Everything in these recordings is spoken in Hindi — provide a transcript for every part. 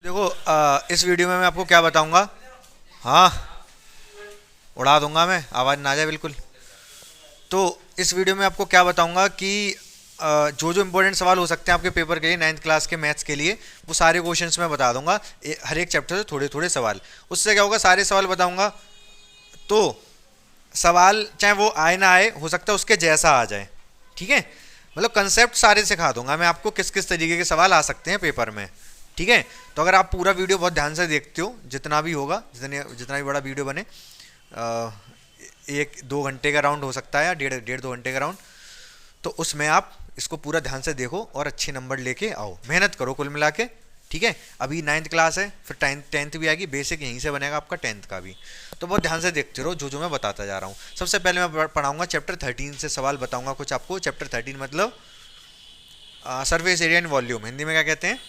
देखो इस वीडियो में मैं आपको क्या बताऊंगा। हाँ, उड़ा दूंगा मैं, आवाज़ ना आ जाए बिल्कुल। तो इस वीडियो में आपको क्या बताऊंगा कि जो जो इम्पोर्टेंट सवाल हो सकते हैं आपके पेपर के लिए, 9th क्लास के मैथ्स के लिए, वो सारे क्वेश्चंस मैं बता दूंगा। हर एक चैप्टर से थोड़े थोड़े सवाल। उससे क्या होगा, सारे सवाल बताऊंगा तो सवाल चाहे वो आए ना आए, हो सकता है उसके जैसा आ जाए। ठीक है, मतलब कंसेप्ट सारे सिखा दूंगा मैं आपको, किस किस तरीके के सवाल आ सकते हैं पेपर में। ठीक है, तो अगर आप पूरा वीडियो बहुत ध्यान से देखते हो, जितना भी होगा, जितना भी बड़ा वीडियो बने, 1-2 घंटे का राउंड हो सकता है या डेढ़ 2 घंटे का राउंड, तो उसमें आप इसको पूरा ध्यान से देखो और अच्छे नंबर लेके आओ, मेहनत करो कुल मिला के। ठीक है, अभी 9th क्लास है, फिर 10th भी आएगी, बेसिक यहीं से बनेगा आपका 10th का भी। तो बहुत ध्यान से देखते रहो जो जो मैं बताता जा रहा हूँ। सबसे पहले मैं पढ़ाऊंगा चैप्टर 13 से सवाल बताऊंगा कुछ आपको। चैप्टर 13 मतलब surface area and volume, Hindi में क्या कहते हैं,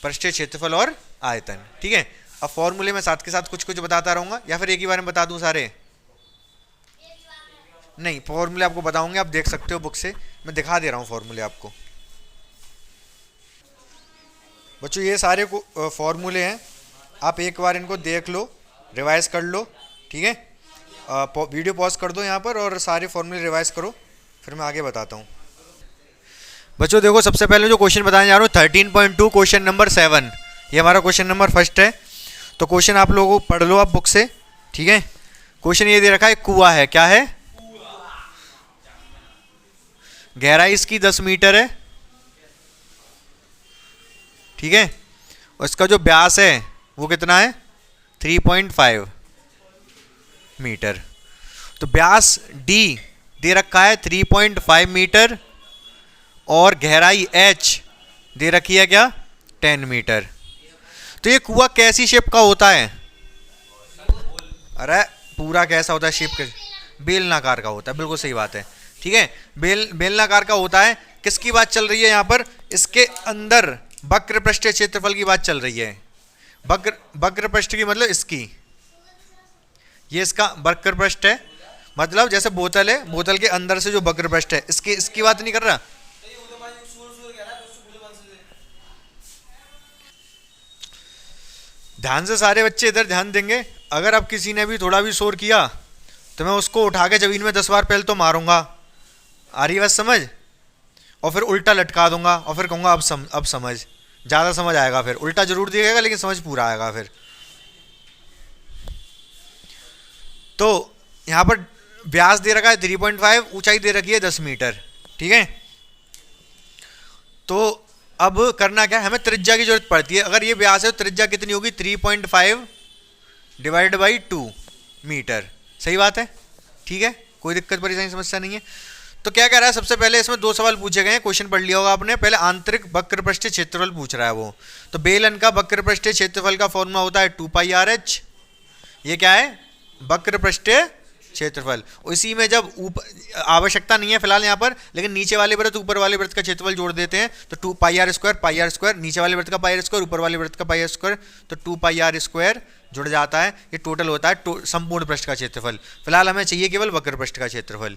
पृष्ठीय क्षेत्रफल और आयतन। ठीक है, अब फॉर्मूले में साथ के साथ कुछ कुछ बताता रहूंगा, या फिर एक ही बार में बता दूं सारे? नहीं, फॉर्मूले आपको बताऊंगे, आप देख सकते हो बुक से, मैं दिखा दे रहा हूँ फॉर्मूले आपको। बच्चों ये सारे फॉर्मूले हैं, आप एक बार इनको देख लो, रिवाइज कर लो। ठीक है, वीडियो पॉज कर दो यहाँ पर और सारे फॉर्मूले रिवाइज करो, फिर मैं आगे बताता हूँ। बच्चों देखो, सबसे पहले जो क्वेश्चन बताने जा रहा हूँ 13.2 क्वेश्चन नंबर 7, ये हमारा क्वेश्चन नंबर फर्स्ट है। तो क्वेश्चन आप लोगों को पढ़ लो आप बुक से। ठीक है, क्वेश्चन ये दे रखा है, कुआं है, क्या है, गहराई इसकी 10 मीटर है। ठीक है, और इसका जो व्यास है वो कितना है, 3.5 मीटर। तो व्यास डी दे रखा है 3.5 मीटर और गहराई h दे रखी है क्या, 10 मीटर। तो ये कुआं कैसी शेप का होता है? अरे पूरा कैसा होता है शेप के, बेलनाकार का होता है, बिल्कुल सही बात है। ठीक है, बेलनाकार का होता है। किसकी बात चल रही है यहाँ पर, इसके अंदर वक्र पृष्ठीय क्षेत्रफल की बात चल रही है। वक्र पृष्ठ की मतलब इसकी, ये इसका वक्र पृष्ठ है, मतलब जैसे बोतल है, बोतल के अंदर से जो वक्र पृष्ठ है, इसकी बात नहीं कर रहा। ध्यान से सारे बच्चे इधर ध्यान देंगे। अगर अब किसी ने भी थोड़ा भी शोर किया तो मैं उसको उठा के जमीन में 10 बार पहले तो मारूंगा, आ रही बात समझ, और फिर उल्टा लटका दूंगा और फिर कहूंगा अब समझ, ज़्यादा समझ आएगा। फिर उल्टा जरूर दिएगा लेकिन समझ पूरा आएगा फिर। तो यहाँ पर व्यास दे रखा है 3.5, ऊंचाई दे रखी है 10 मीटर। ठीक है, तो अब करना क्या है, हमें त्रिज्या की जरूरत पड़ती है। अगर ये व्यास है तो त्रिज्या कितनी होगी, 3.5 डिवाइड बाई 2 मीटर। सही बात है, ठीक है, कोई दिक्कत परेशानी समस्या नहीं है। तो क्या कह रहा है, सबसे पहले इसमें 2 सवाल पूछे गए हैं, क्वेश्चन पढ़ लिया होगा आपने। पहले आंतरिक वक्र पृष्ठीय क्षेत्रफल पूछ रहा है वो। तो बेलन का वक्र पृष्ठीय क्षेत्रफल का फॉर्मूला होता है 2πRh। ये क्या है, वक्र पृष्ठीय क्षेत्रफल। इसी में जब ऊपर आवश्यकता नहीं है फिलहाल यहाँ पर, लेकिन नीचे वाले वृत्त ऊपर वाले वृत्त का क्षेत्रफल जोड़ देते हैं तो 2πr², नीचे वाले वृत्त का πr², ऊपर वाले वृत्त का πr², तो 2πr² जुड़ जाता है। ये टोटल होता है संपूर्ण पृष्ठ का क्षेत्रफल। फिलहाल हमें चाहिए केवल वक्र पृष्ठ का क्षेत्रफल।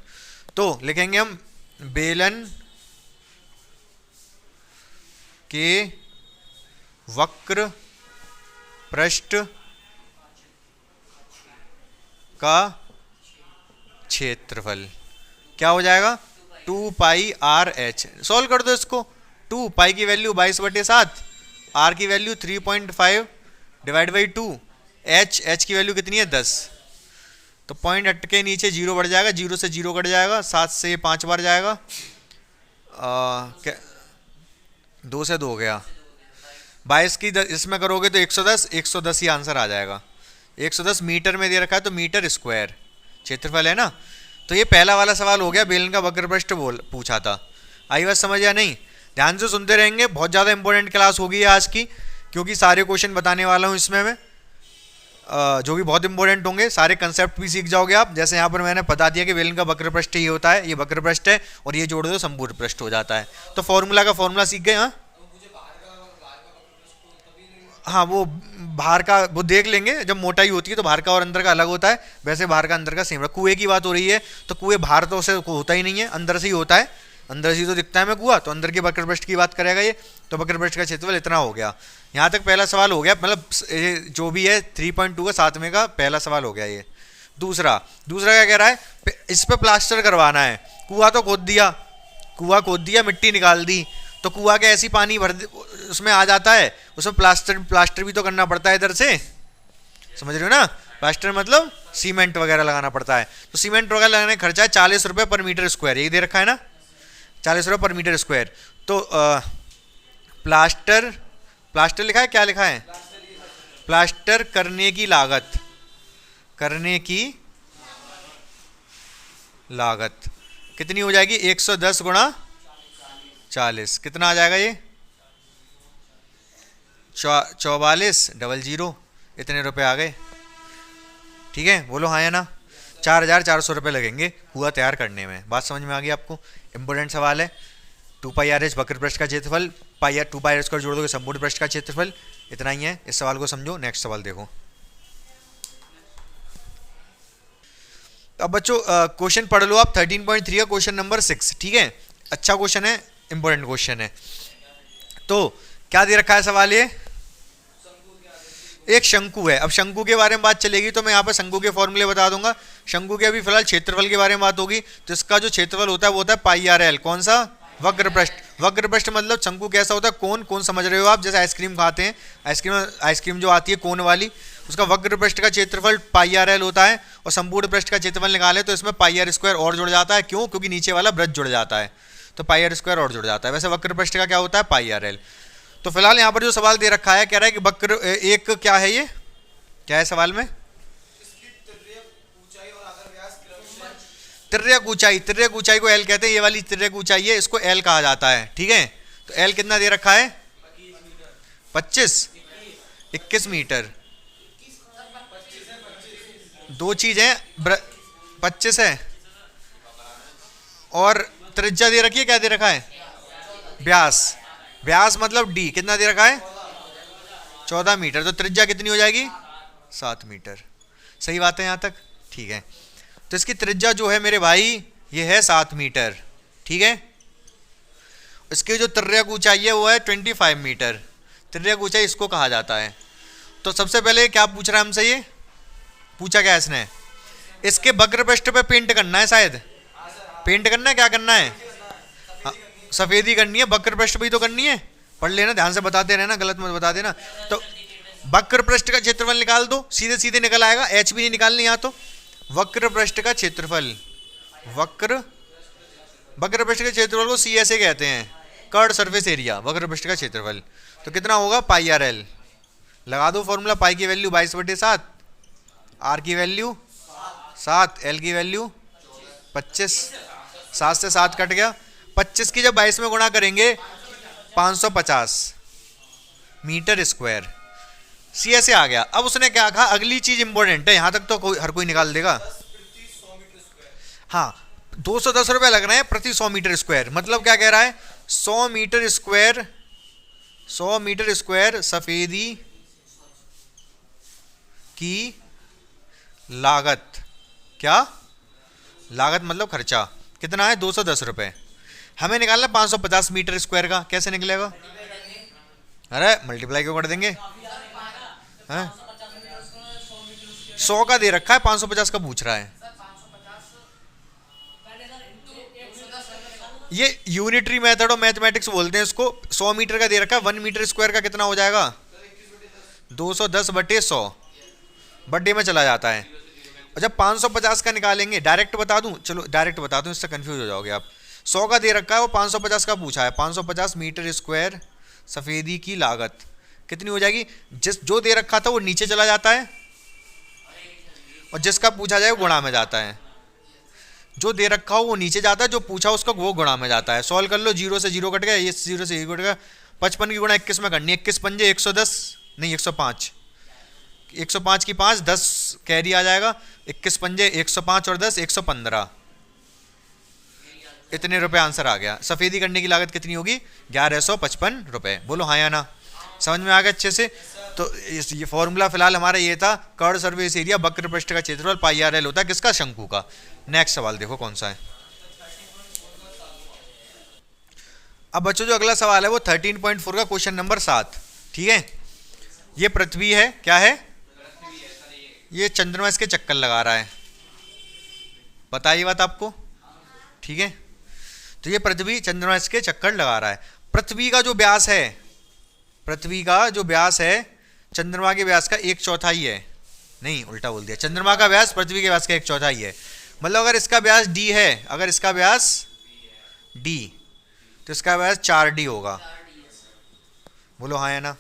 तो लिखेंगे हम बेलन के वक्र पृष्ठ का क्षेत्रफल क्या हो जाएगा, 2πRh। सॉल्व कर दो इसको। 2 पाई की वैल्यू 22/7, r की वैल्यू 3.5 डिवाइड बाई 2, h की वैल्यू कितनी है 10। तो पॉइंट हट के नीचे 0 बढ़ जाएगा, 0 से 0 कट जाएगा, 7 से 5 बार जाएगा, 2 से 2 गया, 22 की इसमें करोगे तो 110 ही आंसर आ जाएगा। 110 मीटर में दे रखा है तो मीटर स्क्वायर क्षेत्रफल है ना। तो ये पहला वाला सवाल हो गया, बेलन का वक्र पृष्ठ पूछा था। आई बात समझ या नहीं? ध्यान से सुनते रहेंगे, बहुत ज़्यादा इंपॉर्टेंट क्लास होगी आज की, क्योंकि सारे क्वेश्चन बताने वाला हूँ इसमें मैं, जो भी बहुत इंपॉर्टेंट होंगे। सारे कंसेप्ट भी सीख जाओगे आप। जैसे यहाँ पर मैंने बता दिया कि बेलन का वक्र पृष्ठ ये होता है, ये वक्र पृष्ठ है, और ये जोड़ दो संपूर्ण पृष्ठ हो जाता है। तो फॉर्मूला का फॉर्मूला सीख गए। हाँ हाँ, वो बाहर का वो देख लेंगे, जब मोटाई होती है तो बाहर का और अंदर का अलग होता है। वैसे बाहर का अंदर का सेम है। कुएं की बात हो रही है तो कुएं बाहर तो से होता ही नहीं है, अंदर से ही होता है। अंदर से तो दिखता है हमें कुआं, तो अंदर के वक्र पृष्ठ की बात करेगा ये, तो वक्र पृष्ठ का क्षेत्रफल इतना हो गया। यहाँ तक पहला सवाल हो गया, मतलब जो भी है 3.2 का 7वें का पहला सवाल हो गया ये। दूसरा क्या कह रहा है, इस पे प्लास्टर करवाना है। कुआं तो खोद दिया, मिट्टी निकाल दी, तो कुआं के ऐसी पानी भर उसमें आ जाता है, उसमें प्लास्टर भी तो करना पड़ता है इधर से, समझ रहे हो ना। प्लास्टर मतलब सीमेंट वगैरह लगाना पड़ता है, तो सीमेंट वगैरह लगाने का खर्चा है 40 रुपये पर मीटर स्क्वायर, यही दे रखा है ना, 40 रुपये पर मीटर स्क्वायर। तो प्लास्टर लिखा है, क्या लिखा है, प्लास्टर करने की लागत कितनी हो जाएगी, 110 गुणा 40, कितना आ जाएगा ये, 4400, इतने रुपए आ गए। ठीक है, बोलो हाँ या ना। 4400 रुपये लगेंगे कुआं तैयार करने में। बात समझ में आ गई आपको। इंपॉर्टेंट सवाल है। 2πr वक्र पृष्ठ का क्षेत्रफल, 2πr² जोड़ दोगे संपूर्ण पृष्ठ का क्षेत्रफल, इतना ही है। इस सवाल को समझो। नेक्स्ट सवाल देखो। अब बच्चों क्वेश्चन पढ़ लो आप, 13.3 का क्वेश्चन नंबर 6। ठीक है, अच्छा क्वेश्चन है, इंपॉर्टेंट क्वेश्चन है। तो क्या दे रखा है सवाल, ये एक शंकु है। अब शंकु के बारे में बात चलेगी तो मैं यहाँ पर शंकु के फॉर्मूले बता दूंगा। शंकु के अभी फिलहाल क्षेत्रफल के बारे में बात होगी, तो इसका जो क्षेत्रफल होता है वो होता है πrl। कौन सा, वक्र पृष्ठ। वक्र पृष्ठ मतलब शंकु कैसा होता है, कौन समझ रहे हो आप, जैसे आइसक्रीम खाते हैं, आइसक्रीम जो आती है कोन वाली, उसका वक्र पृष्ठ का क्षेत्रफल πrl होता है, और संपूर्ण पृष्ठ का क्षेत्रफल निकाले तो इसमें πr² और जुड़ जाता है। क्यों, क्योंकि नीचे वाला वृत्त जुड़ जाता है, तो πr² और जुड़ जाता है। वैसे वक्र पृष्ठ का क्या होता है, πrl। तो फिलहाल यहाँ पर जो सवाल दे रखा है, कह रहा है कि वक्र एक क्या है, ये क्या है सवाल में, तिर्यक ऊंचाई को एल कहते हैं। ये वाली तिर्यक ऊंचाई है, इसको एल कहा जाता है। ठीक है, तो एल कितना दे रखा है, 21 मीटर। दो चीज है, 25 है और त्रिज्या दे रखी है, क्या दे रखा है, व्यास मतलब डी, कितना दे रखा है, 14 मीटर। तो त्रिज्या कितनी हो जाएगी, 7 मीटर। सही बात है यहाँ तक। ठीक है, तो इसकी त्रिज्या जो है मेरे भाई ये है 7 मीटर। ठीक है, इसकी जो तिर्यक ऊंचाई है वो है 25 मीटर। तिर्यक ऊंचाई इसको कहा जाता है। तो सबसे पहले क्या पूछ रहा है हमसे, ये पूछा क्या इसने, इसके वक्र पृष्ठ पे पेंट करना है, शायद पेंट करना है, क्या करना है, सफेदी करनी है, वक्र पृष्ठ भी तो करनी है। पढ़ लेना, ध्यान से बताते रहना, गलत मत बता देना। तो वक्र पृष्ठ का क्षेत्रफल निकाल दो, सीधे सीधे निकल आएगा, एच भी नहीं निकालनी यहाँ। तो वक्र पृष्ठ का क्षेत्रफल, वक्र पृष्ठ के क्षेत्रफल को सी ऐसे कहते हैं, कर्ड सरफेस एरिया, वक्र पृष्ठ का क्षेत्रफल। तो कितना होगा, πrl। लगा दो फॉर्मूला, पाई की वैल्यू 22/7, आर की वैल्यू 7, एल की वैल्यू 25, 7 से 7 कट गया, 25 की जब 22 में गुणा करेंगे 550 मीटर स्क्वायर। सी ऐसे आ गया। अब उसने क्या कहा, अगली चीज इंपॉर्टेंट है, यहां तक तो हर कोई निकाल देगा। हाँ, 210 रुपए लग रहे हैं प्रति 100 मीटर स्क्वायर। मतलब क्या कह रहा है, 100 मीटर स्क्वायर सफेदी की लागत, क्या लागत मतलब खर्चा कितना है, 210 रुपए। हमें निकालना 550 मीटर स्क्वायर का, कैसे निकलेगा, अरे मल्टीप्लाई क्यों कर देंगे, 100 का दे रखा है, 550 का पूछ रहा है। ये यूनिटरी मेथड और मैथमेटिक्स बोलते हैं इसको। 100 मीटर का दे रखा है, 1 मीटर स्क्वायर का कितना हो जाएगा, 210/100, बर्थडे में चला जाता है। और जब 550 का निकालेंगे, डायरेक्ट बता दूं, चलो डायरेक्ट बता दूं, इससे कंफ्यूज हो जाओगे आप। 100 का दे रखा है, वो 550 का पूछा है। 550 मीटर स्क्वायर सफेदी की लागत कितनी हो जाएगी, जो दे रखा था वो नीचे चला जाता है, और जिसका पूछा जाए वो गुणा में जाता है। जो दे रखा हो वो नीचे जाता है, जो पूछा उसका वो गुणा में जाता है। सॉल्व कर लो, 0 से 0 कट गया, ये 0 से 0 कट गया। 55 की गुणा 21 में करनी है, 21 पंजे 110, नहीं 105, 105 की 5, 10 कैरी आ जाएगा, 21 पंजे 105 और 10 115, इतने रुपए आंसर आ गया। सफेदी करने की लागत कितनी होगी, 1155 रुपए। बोलो हाँ या ना, समझ में आ गया अच्छे से। तो ये फॉर्मूला फिलहाल हमारा ये था, कर्ड सरफेस एरिया वक्र पृष्ठ का क्षेत्रफल πrl होता है, किसका, शंकु का। नेक्स्ट सवाल देखो कौन सा है। अब बच्चों जो अगला सवाल है वो 13.4 का क्वेश्चन नंबर 7, ठीक है। ये पृथ्वी है, क्या है, ये चंद्रमा इसके चक्कर लगा रहा है, पता है ये बात आपको, ठीक है। तो ये पृथ्वी चंद्रमा इसके चक्कर लगा रहा है। पृथ्वी का जो व्यास है, पृथ्वी का जो व्यास है चंद्रमा के व्यास का 1/4 है, नहीं उल्टा बोल दिया, चंद्रमा का व्यास पृथ्वी के व्यास का 1/4 है। मतलब अगर इसका व्यास d है, अगर इसका व्यास d, तो इसका व्यास 4d होगा, बोलो हाँ या ना।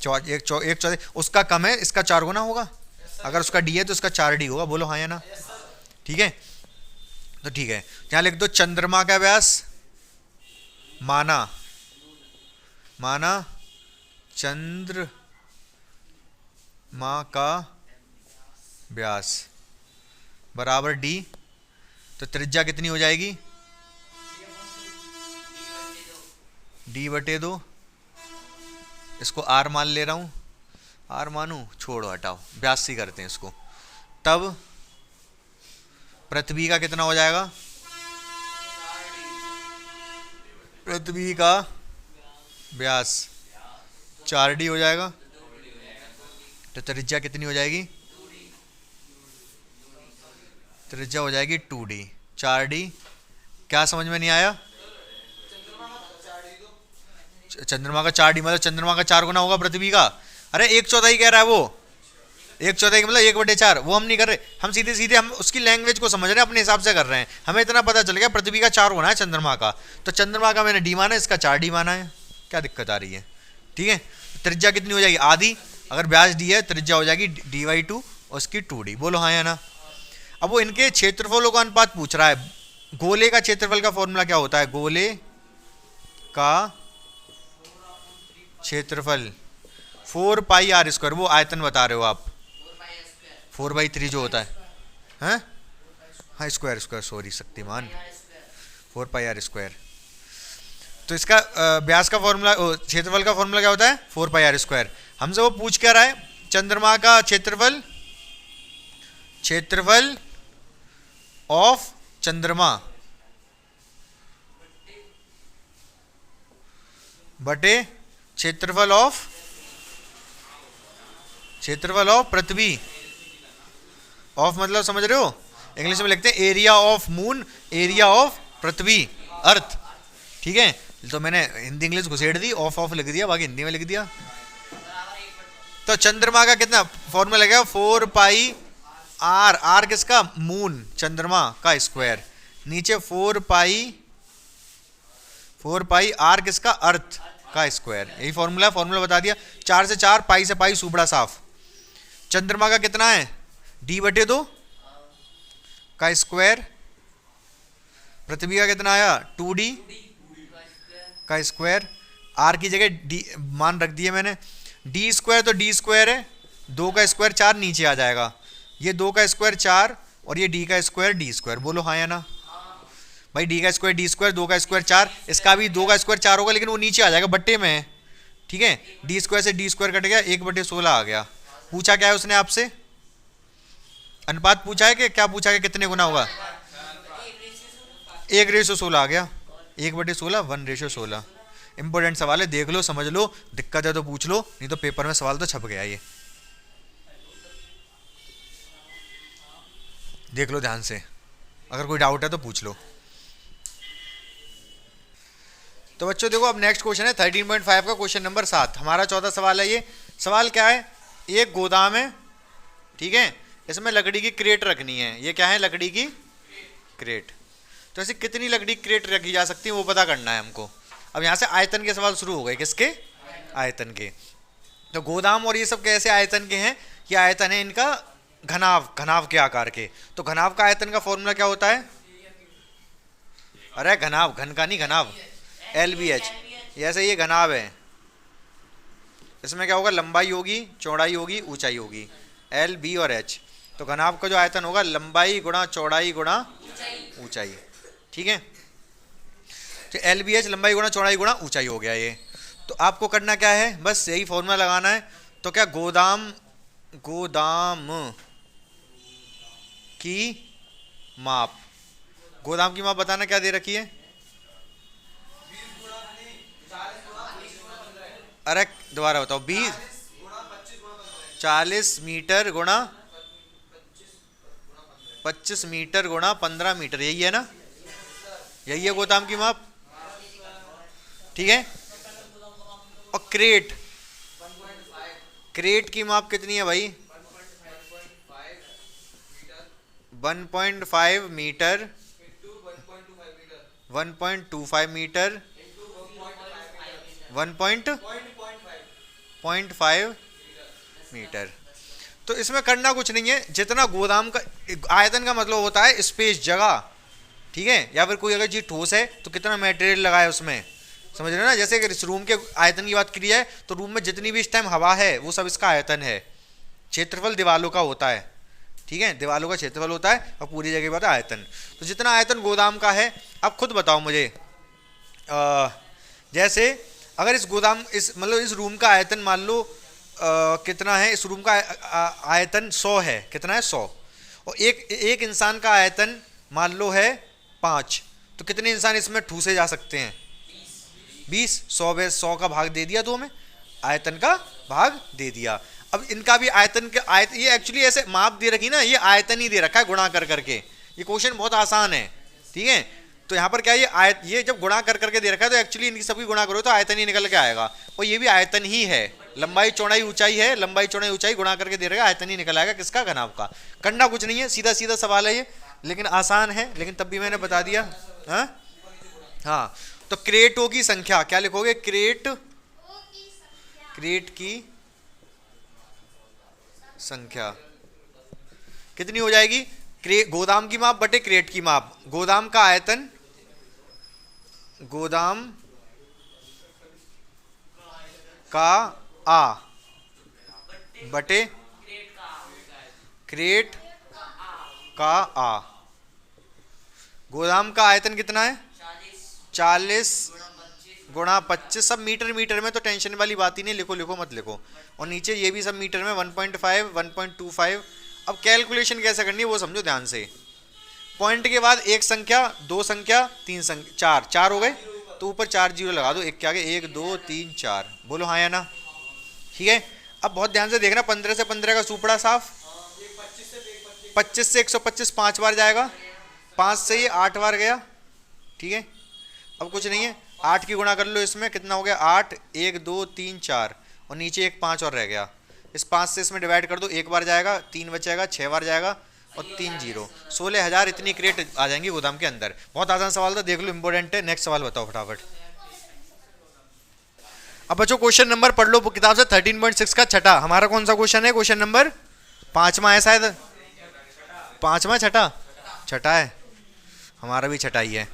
1/4 उसका कम है, इसका 4 गुना होगा, अगर उसका d है तो इसका 4d होगा, बोलो हाँ या ना, ठीक है। तो ठीक है, यहाँ लिख दो चंद्रमा का व्यास माना चंद्रमा का व्यास बराबर d, तो त्रिज्या कितनी हो जाएगी, d/2, इसको r मान ले रहा हूं, r मानू, छोड़ो हटाओ, व्यास ही करते हैं इसको। तब पृथ्वी का कितना हो जाएगा, पृथ्वी का व्यास 4d हो जाएगा, तो त्रिज्या कितनी हो जाएगी, त्रिज्या हो जाएगी 2d। 4d क्या समझ में नहीं आया, चंद्रमा का 4d मतलब चंद्रमा का 4 गुना होगा पृथ्वी का। अरे 1/4 कह रहा है वो, 1/4 मतलब 1/4, वो हम नहीं कर रहे, हम सीधे सीधे हम उसकी लैंग्वेज को समझ रहे हैं, अपने हिसाब से कर रहे हैं। हमें इतना पता चल गया पृथ्वी का 4 गुना है चंद्रमा का, तो चंद्रमा का मैंने d माना, इसका 4d माना है, क्या दिक्कत आ रही है, ठीक है। त्रिज्या कितनी हो जाएगी, आधी, अगर व्यास d है त्रिज्या हो जाएगी d/2 और उसकी 2d, बोलो हाँ या ना। अब वो इनके क्षेत्रफलों का अनुपात पूछ रहा है। गोले का क्षेत्रफल का फॉर्मूला क्या होता है, गोले का क्षेत्रफल 4πr², वो आयतन बता रहे हो आप, 4/3 जो होता है, हैं, हाँ स्क्वायर, सॉरी शक्तिमान, 4πr²। तो इसका व्यास का फॉर्मूला, क्षेत्रफल का फॉर्मूला क्या होता है, 4πr²। हमसे वो पूछ क्या रहा है, चंद्रमा का क्षेत्रफल, क्षेत्रफल ऑफ चंद्रमा बटे क्षेत्रफल ऑफ पृथ्वी, ऑफ मतलब समझ रहे हो, इंग्लिश में लिखते हैं area of moon, area of पृथ्वी, अर्थ, ठीक है। तो मैंने हिंदी इंग्लिश घुसेड़ दी, ऑफ लिख दिया, बाकी हिंदी में लिख दिया। तो चंद्रमा का कितना फॉर्मूला लगेगा, 4πr, r किसका, मून, चंद्रमा का स्क्वायर, नीचे 4πr किसका, अर्थ का स्क्वायर, यही फॉर्मूला बता दिया। 4 से 4, पाई से पाई, सुबड़ा साफ। चंद्रमा का कितना है, d/2 का स्क्वायर, पृथ्वी का कितना आया, 2d का स्क्वायर, r की जगह d मान रख दिए मैंने, d² तो d² है, 2 का स्क्वायर 4 नीचे आ जाएगा, ये 2 का स्क्वायर 4 और ये d का स्क्वायर d², बोलो हाँ या ना। भाई d का स्क्वायर d², 2 का स्क्वायर 4, इसका भी 2 का स्क्वायर 4 होगा, लेकिन वो नीचे आ जाएगा, बट्टे में है, ठीक है। d² से d² कट गया, 1/16 आ गया। पूछा क्या है उसने आपसे, अनुपात पूछा है कि क्या पूछा है, कितने गुना होगा, 1/16 आ गया, 1/16, 1/16। इंपॉर्टेंट सवाल है, देख लो, समझ लो, दिक्कत है तो पूछ लो, नहीं तो पेपर में सवाल तो छप गया, ये देख लो ध्यान से, अगर कोई डाउट है तो पूछ लो। तो बच्चों देखो, अब नेक्स्ट क्वेश्चन है 13.5 का क्वेश्चन नंबर 7, हमारा चौथा सवाल है। ये सवाल क्या है, एक गोदाम है, ठीक है, इसमें लकड़ी की क्रेट रखनी है, ये क्या है, लकड़ी की क्रेट। तो ऐसे कितनी लकड़ी की क्रेट रखी जा सकती है वो पता करना है हमको। अब यहाँ से आयतन के सवाल शुरू हो गए, किसके, आयतन के। तो गोदाम और ये सब कैसे आयतन के हैं, ये आयतन है इनका घनाव के आकार के। तो घनाव का आयतन का फॉर्मूला क्या होता है, अरे घनाव, घन का नहीं, घनाव, LBH। जैसे ये घनाव है, इसमें क्या होगा, लंबाई होगी, चौड़ाई होगी, ऊंचाई होगी, L, B और H। तो घनाव का जो आयतन होगा, लंबाई गुणा चौड़ाई गुणा ऊंचाई, ठीक है। तो LBH लंबाई गुणा चौड़ाई गुणा ऊंचाई हो गया ये। तो आपको करना क्या है, बस यही फॉर्मूला लगाना है। तो क्या, गोदाम की माप, गोदाम की माप बताना क्या दे रखी है, अरे दोबारा बताओ। 40 मीटर गुणा 25 मीटर गुणा 15 मीटर, यही है ना? यही है गोदाम की माप, ठीक है। और क्रेट, क्रेट की माप कितनी है भाई? 1.5 मीटर, 1.25 मीटर, 1.5 मीटर। तो इसमें करना कुछ नहीं है, जितना गोदाम का आयतन का मतलब होता है स्पेस, जगह, ठीक है। या फिर कोई अगर चीज ठोस है तो कितना मटेरियल लगा है उसमें, समझ रहे हो ना? जैसे अगर इस रूम के आयतन की बात की जाए तो रूम में जितनी भी इस टाइम हवा है वो सब इसका आयतन है। क्षेत्रफल दीवालों का होता है, ठीक है, दीवालों का क्षेत्रफल होता है, और पूरी जगह की बात है आयतन। तो जितना आयतन गोदाम का है, अब खुद बताओ मुझे। जैसे अगर इस गोदाम, इस मतलब इस रूम का आयतन मान लो कितना है, इस रूम का आयतन 100 है, कितना है 100, और एक इंसान का आयतन मान लो है 5, तो कितने इंसान इसमें ठूसे जा सकते हैं? 20। 100 का भाग दे दिया, दो में आयतन का भाग दे दिया। अब इनका भी आयतन के ये एक्चुअली ऐसे माप दे रखी ना, ये आयतन ही दे रखा है गुणा कर करके। ये क्वेश्चन बहुत आसान है, ठीक है। तो यहाँ पर क्या ये जब गुणा कर करके दे रखा है तो एक्चुअली इनकी सबकी गुणा करो तो आयतन ही निकल के आएगा, और ये भी आयतन ही है। लंबाई चौड़ाई ऊंचाई है, लंबाई चौड़ाई ऊंचाई गुणा करके दे रखा है, आयतन ही निकल आएगा किसका? घनाभ का। करना कुछ नहीं है, सीधा सीधा सवाल है ये, लेकिन आसान है, लेकिन तब भी मैंने बता दिया। हाँ, तो क्रेटों की संख्या क्या लिखोगे? क्रेट की संख्या कितनी हो जाएगी? गोदाम की माप बटे क्रेट की माप। गोदाम का आयतन, गोदाम का आ बटे क्रेट का आ। गोदाम का आयतन कितना है? 40 गुणा 25, सब मीटर मीटर में, तो टेंशन वाली बात ही नहीं, लिखो लिखो मत लिखो। और नीचे ये भी सब मीटर में, 1.5, 1.25। अब कैलकुलेशन कैसे करनी है वो समझो ध्यान से। पॉइंट के बाद एक संख्या, दो संख्या, तीन संख्या, चार हो गए, तो ऊपर 4 जीरो लगा दो, एक के आगे, 1 2 3 4। बोलो हाँ या ना? ठीक है। अब बहुत ध्यान से देखना, 15 से 15 का सुपड़ा साफ, 25 से 125 5 बार जाएगा, 5 से ये 8 बार गया, ठीक है। अब कुछ नहीं है, 8 की गुणा कर लो इसमें, कितना हो गया? 8, 1 2 3 4, और नीचे एक 5 और रह गया। इस 5 से इसमें डिवाइड कर दो, 1 बार जाएगा, 3 बचेगा, 6 बार जाएगा, और 3 जीरो। 16,000 इतनी क्रेट आ जाएंगी गोदाम के अंदर। बहुत आसान सवाल था, देख लो, इंपॉर्टेंट है। नेक्स्ट सवाल बताओ फटाफट। अब बच्चों क्वेश्चन नंबर पढ़ लो किताब से, 13.6 का छठा। हमारा कौन सा क्वेश्चन है? क्वेश्चन नंबर 5वां है शायद, 5वां छठा है, हमारा भी छठा ही है।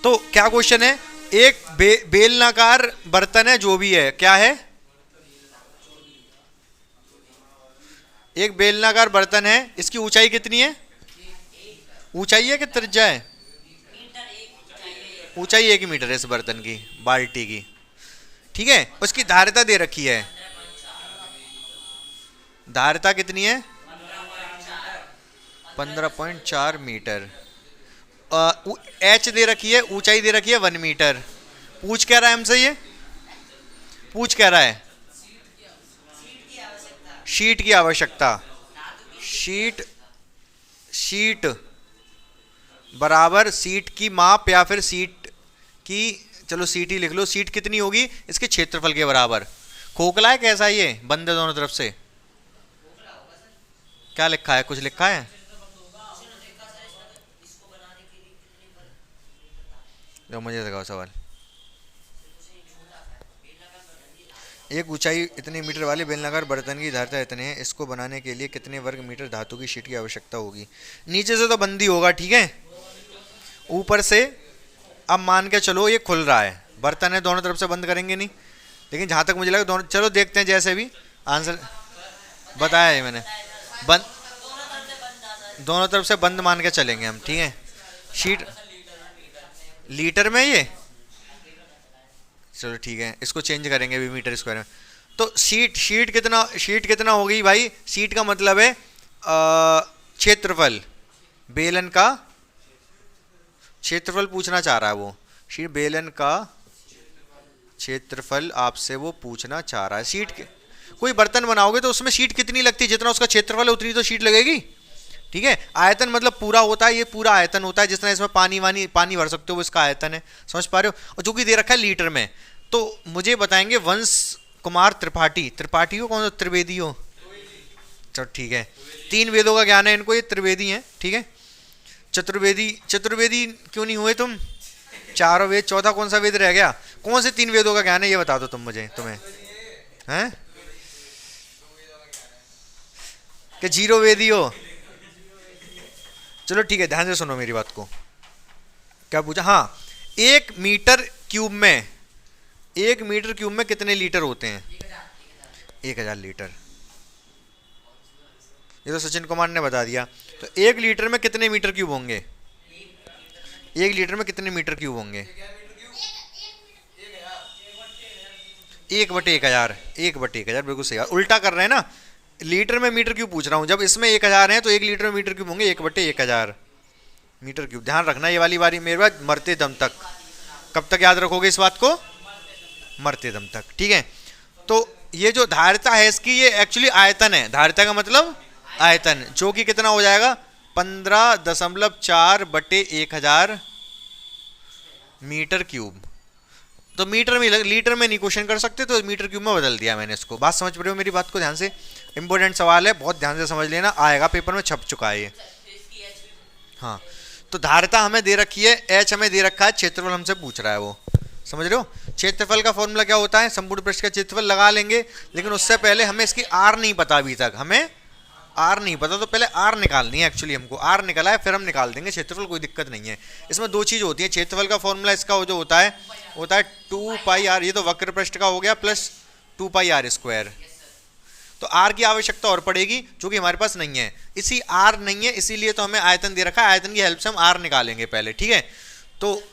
तो क्या क्वेश्चन है? एक बेलनाकार बर्तन है, जो भी है, क्या है? एक बेलनाकार बर्तन है, इसकी ऊंचाई कितनी है? ऊंचाई है कि त्रिज्या है? ऊंचाई 1 मीटर है इस बर्तन की, बाल्टी की, ठीक है। उसकी धारिता दे रखी है, धारिता कितनी है? 15.4 मीटर। एच दे रखी है, ऊंचाई दे रखी है 1 मीटर। पूछ क्या रहा है हमसे? ये पूछ क्या रहा है? शीट की आवश्यकता। शीट बराबर सीट की माप, या फिर सीट की, चलो सीट ही लिख लो। सीट कितनी होगी? इसके क्षेत्रफल के बराबर। खोखला है कैसा? ये बंद है दोनों तरफ से। क्या लिखा है? कुछ लिखा है? जो मुझे दिखाओ सवाल। एक ऊंचाई इतने मीटर वाले बेलनाकार बर्तन की धारिता इतने है, इसको बनाने के लिए कितने वर्ग मीटर धातु की शीट की आवश्यकता होगी? नीचे से तो बंद ही होगा, ठीक है। ऊपर से अब मान के चलो ये खुल रहा है, बर्तन है, दोनों तरफ से बंद करेंगे नहीं, लेकिन जहां तक मुझे लगा दोनों, चलो देखते हैं, जैसे भी आंसर बताया है मैंने, बंद, दोनों तरफ से बंद मान के चलेंगे हम, ठीक है। शीट लीटर में, ये चलो ठीक है, इसको चेंज करेंगे अभी मीटर स्क्वायर में। तो शीट कितना हो गई भाई? शीट का मतलब है क्षेत्रफल, बेलन का क्षेत्रफल पूछना चाह रहा है वो। शीट बेलन का क्षेत्रफल आपसे वो पूछना चाह रहा है। शीट के कोई बर्तन बनाओगे तो उसमें शीट कितनी लगती है, जितना उसका क्षेत्रफल है उतनी तो शीट लगेगी। ठीक है, आयतन मतलब पूरा होता है, ये पूरा आयतन होता है, जितना इसमें पानी भर सकते हो वो इसका आयतन है। समझ पा रहे हो? और जो कि दे रखा है लीटर में। तो मुझे बताएंगे वंश कुमार त्रिपाठी, त्रिपाठी हो कौन सा, त्रिवेदी हो? चलो ठीक है, 3 वेदों का ज्ञान है इनको, ये त्रिवेदी हैं। ठीक है, चतुर्वेदी, चतुर्वेदी क्यों नहीं हुए तुम? 4 वेद, चौथा कौन सा वेद रह गया? कौन से 3 वेदों का ज्ञान है ये बता दो तुम मुझे, तुम्हें हैं कि 0 वेदी हो? चलो ठीक है, ध्यान से सुनो मेरी बात को। क्या पूछा? हाँ, 1 मीटर क्यूब में, 1 मीटर क्यूब में कितने लीटर होते हैं? 1000 लीटर। ये तो सचिन कुमार ने बता दिया। तो 1 लीटर में कितने मीटर क्यूब होंगे? 1 लीटर में कितने मीटर क्यूब होंगे? 1/1000, 1/1000, बिल्कुल सही। उल्टा कर रहे हैं ना, लीटर में मीटर क्यूब पूछ रहा हूँ। जब इसमें 1000 है तो 1 लीटर में मीटर क्यूब होंगे 1/1000 मीटर क्यूब। ध्यान रखना ये वाली बारी मेरे बाद, मरते दम तक। कब तक याद रखोगे इस बात को? मरते दम तक। ठीक है, तो ये जो धारिता है इसकी, ये एक्चुअली आयतन है। धारिता का मतलब आयतन, जो कि कितना हो जाएगा? 15.4/1000 मीटर क्यूब। तो मीटर में, लीटर में नहीं क्वेश्चन कर सकते, तो मीटर क्यूब में बदल दिया मैंने इसको। बात समझ रहे हो मेरी बात को? ध्यान से, इंपॉर्टेंट सवाल है, बहुत ध्यान से समझ लेना, आएगा पेपर में, छप चुका है ये। हाँ, तो धारिता हमें दे रखी है, एच हमें दे रखा है, क्षेत्रफल हमसे पूछ रहा है वो। समझ रहे हो? क्षेत्रफल का फॉर्मूला क्या होता है? संपूर्ण पृष्ठ का क्षेत्रफल लगा लेंगे, लेकिन उससे पहले हमें इसकी आर नहीं पता अभी तक। हमें आर नहीं पता, तो पहले आर निकालनी है। एक्चुअली हमको आर निकाला है, फिर हम निकाल देंगे क्षेत्रफल, कोई दिक्कत नहीं है। इसमें 2 चीज़ होती है। क्षेत्रफल का फॉर्मूला इसका जो होता है 2πr, ये तो वक्र पृष्ठ का हो गया, प्लस 2πr²। तो आर की आवश्यकता और पड़ेगी, जो कि हमारे पास नहीं है। इसी आर नहीं है, इसीलिए तो हमें आयतन दे रखा है, आयतन की हेल्प से हम आर निकालेंगे पहले। ठीक है, तो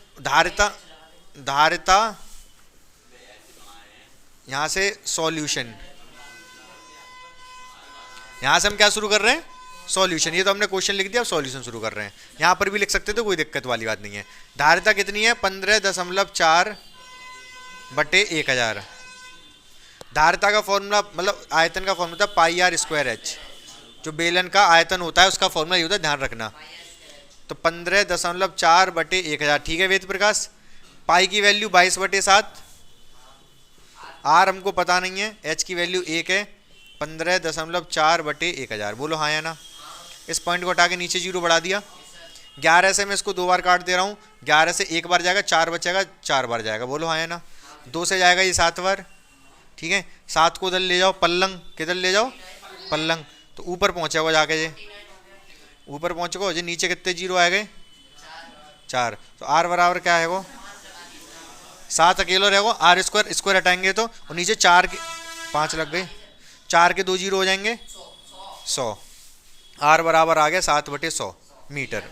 धारिता यहां से सॉल्यूशन, यहां से हम क्या शुरू कर रहे हैं? सॉल्यूशन। ये तो हमने क्वेश्चन लिख दिया, अब सॉल्यूशन शुरू कर रहे हैं। यहां पर भी लिख सकते थे, कोई दिक्कत वाली बात नहीं है। धारिता कितनी है? 15.4/1000। धारिता का फॉर्मूला मतलब आयतन का फॉर्मूला था πr²h, जो बेलन का आयतन होता है उसका फॉर्मूला ये होता है, ध्यान रखना। तो 15.4/1000। ठीक है वेद प्रकाश, पाई की वैल्यू 22/7, आर हमको पता नहीं है, एच की वैल्यू 1 है, 15.4/1000। बोलो हाँ या ना? इस पॉइंट को हटा के नीचे 0 बढ़ा दिया। 11 से मैं इसको 2 बार काट दे रहा हूँ, 11 से 1 बार जाएगा, 4 बचेगा, 4 बार जाएगा। बोलो हाँ या ना? 2 से जाएगा ये 7 बार। ठीक है, 7 को उधर ले जाओ, पल्लंग किधर ले जाओ? पल्लंग। तो ऊपर पहुँचेगा जाके, जे ऊपर पहुँचेगा, जो नीचे कितने 0 आ गए? 4। तो आर बराबर क्या है वो? 7 अकेला रहेगा, r² हटाएंगे तो, और नीचे 4 के 5 लग गए, 4 के 2 0 हो जाएंगे, 100। आर बराबर आ गया 7/100 मीटर।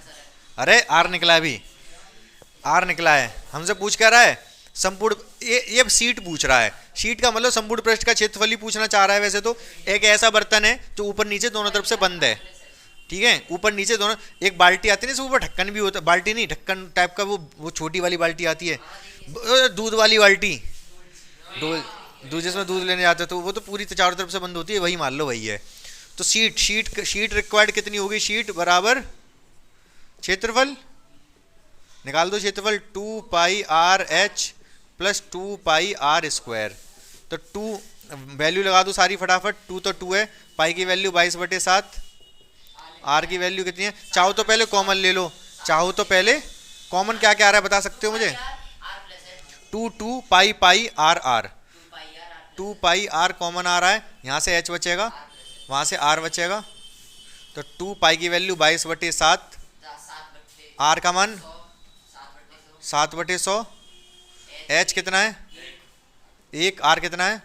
अरे आर निकला है, अभी आर निकला है। हमसे पूछ क्या रहा है? संपूर्ण, ये शीट पूछ रहा है। शीट का मतलब संपूर्ण पृष्ठ का क्षेत्रफल ही पूछना चाह रहा है। वैसे तो एक ऐसा बर्तन है जो ऊपर नीचे दोनों तरफ से बंद है। ठीक है, ऊपर नीचे दोनों, एक बाल्टी आती है ना, ऊपर ढक्कन भी होता है, बाल्टी नहीं ढक्कन टाइप का, वो छोटी वाली बाल्टी आती है, दूध वाली बाल्टी, दूध जिसमें दूध लेने जाते हैं, तो वो तो पूरी चारों तरफ से बंद होती है, वही मान लो वही है। तो शीट रिक्वायर्ड कितनी होगी? शीट बराबर क्षेत्रफल निकाल दो, क्षेत्रफल 2πrh + 2πr²। तो 2 वैल्यू लगा दो सारी फटाफट, 2 तो 2 है, पाई की वैल्यू 22/7, आर की वैल्यू कितनी है? चाहो तो पहले कॉमन ले लो, चाहो तो पहले कॉमन क्या क्या आ रहा है बता सकते हो मुझे? 2 पाई r, 2πr कॉमन आ रहा है, यहाँ से h बचेगा, वहाँ से r बचेगा। तो 2 पाई की वैल्यू 22/7, r का मान 7/100, h कितना है? 1, r कितना है?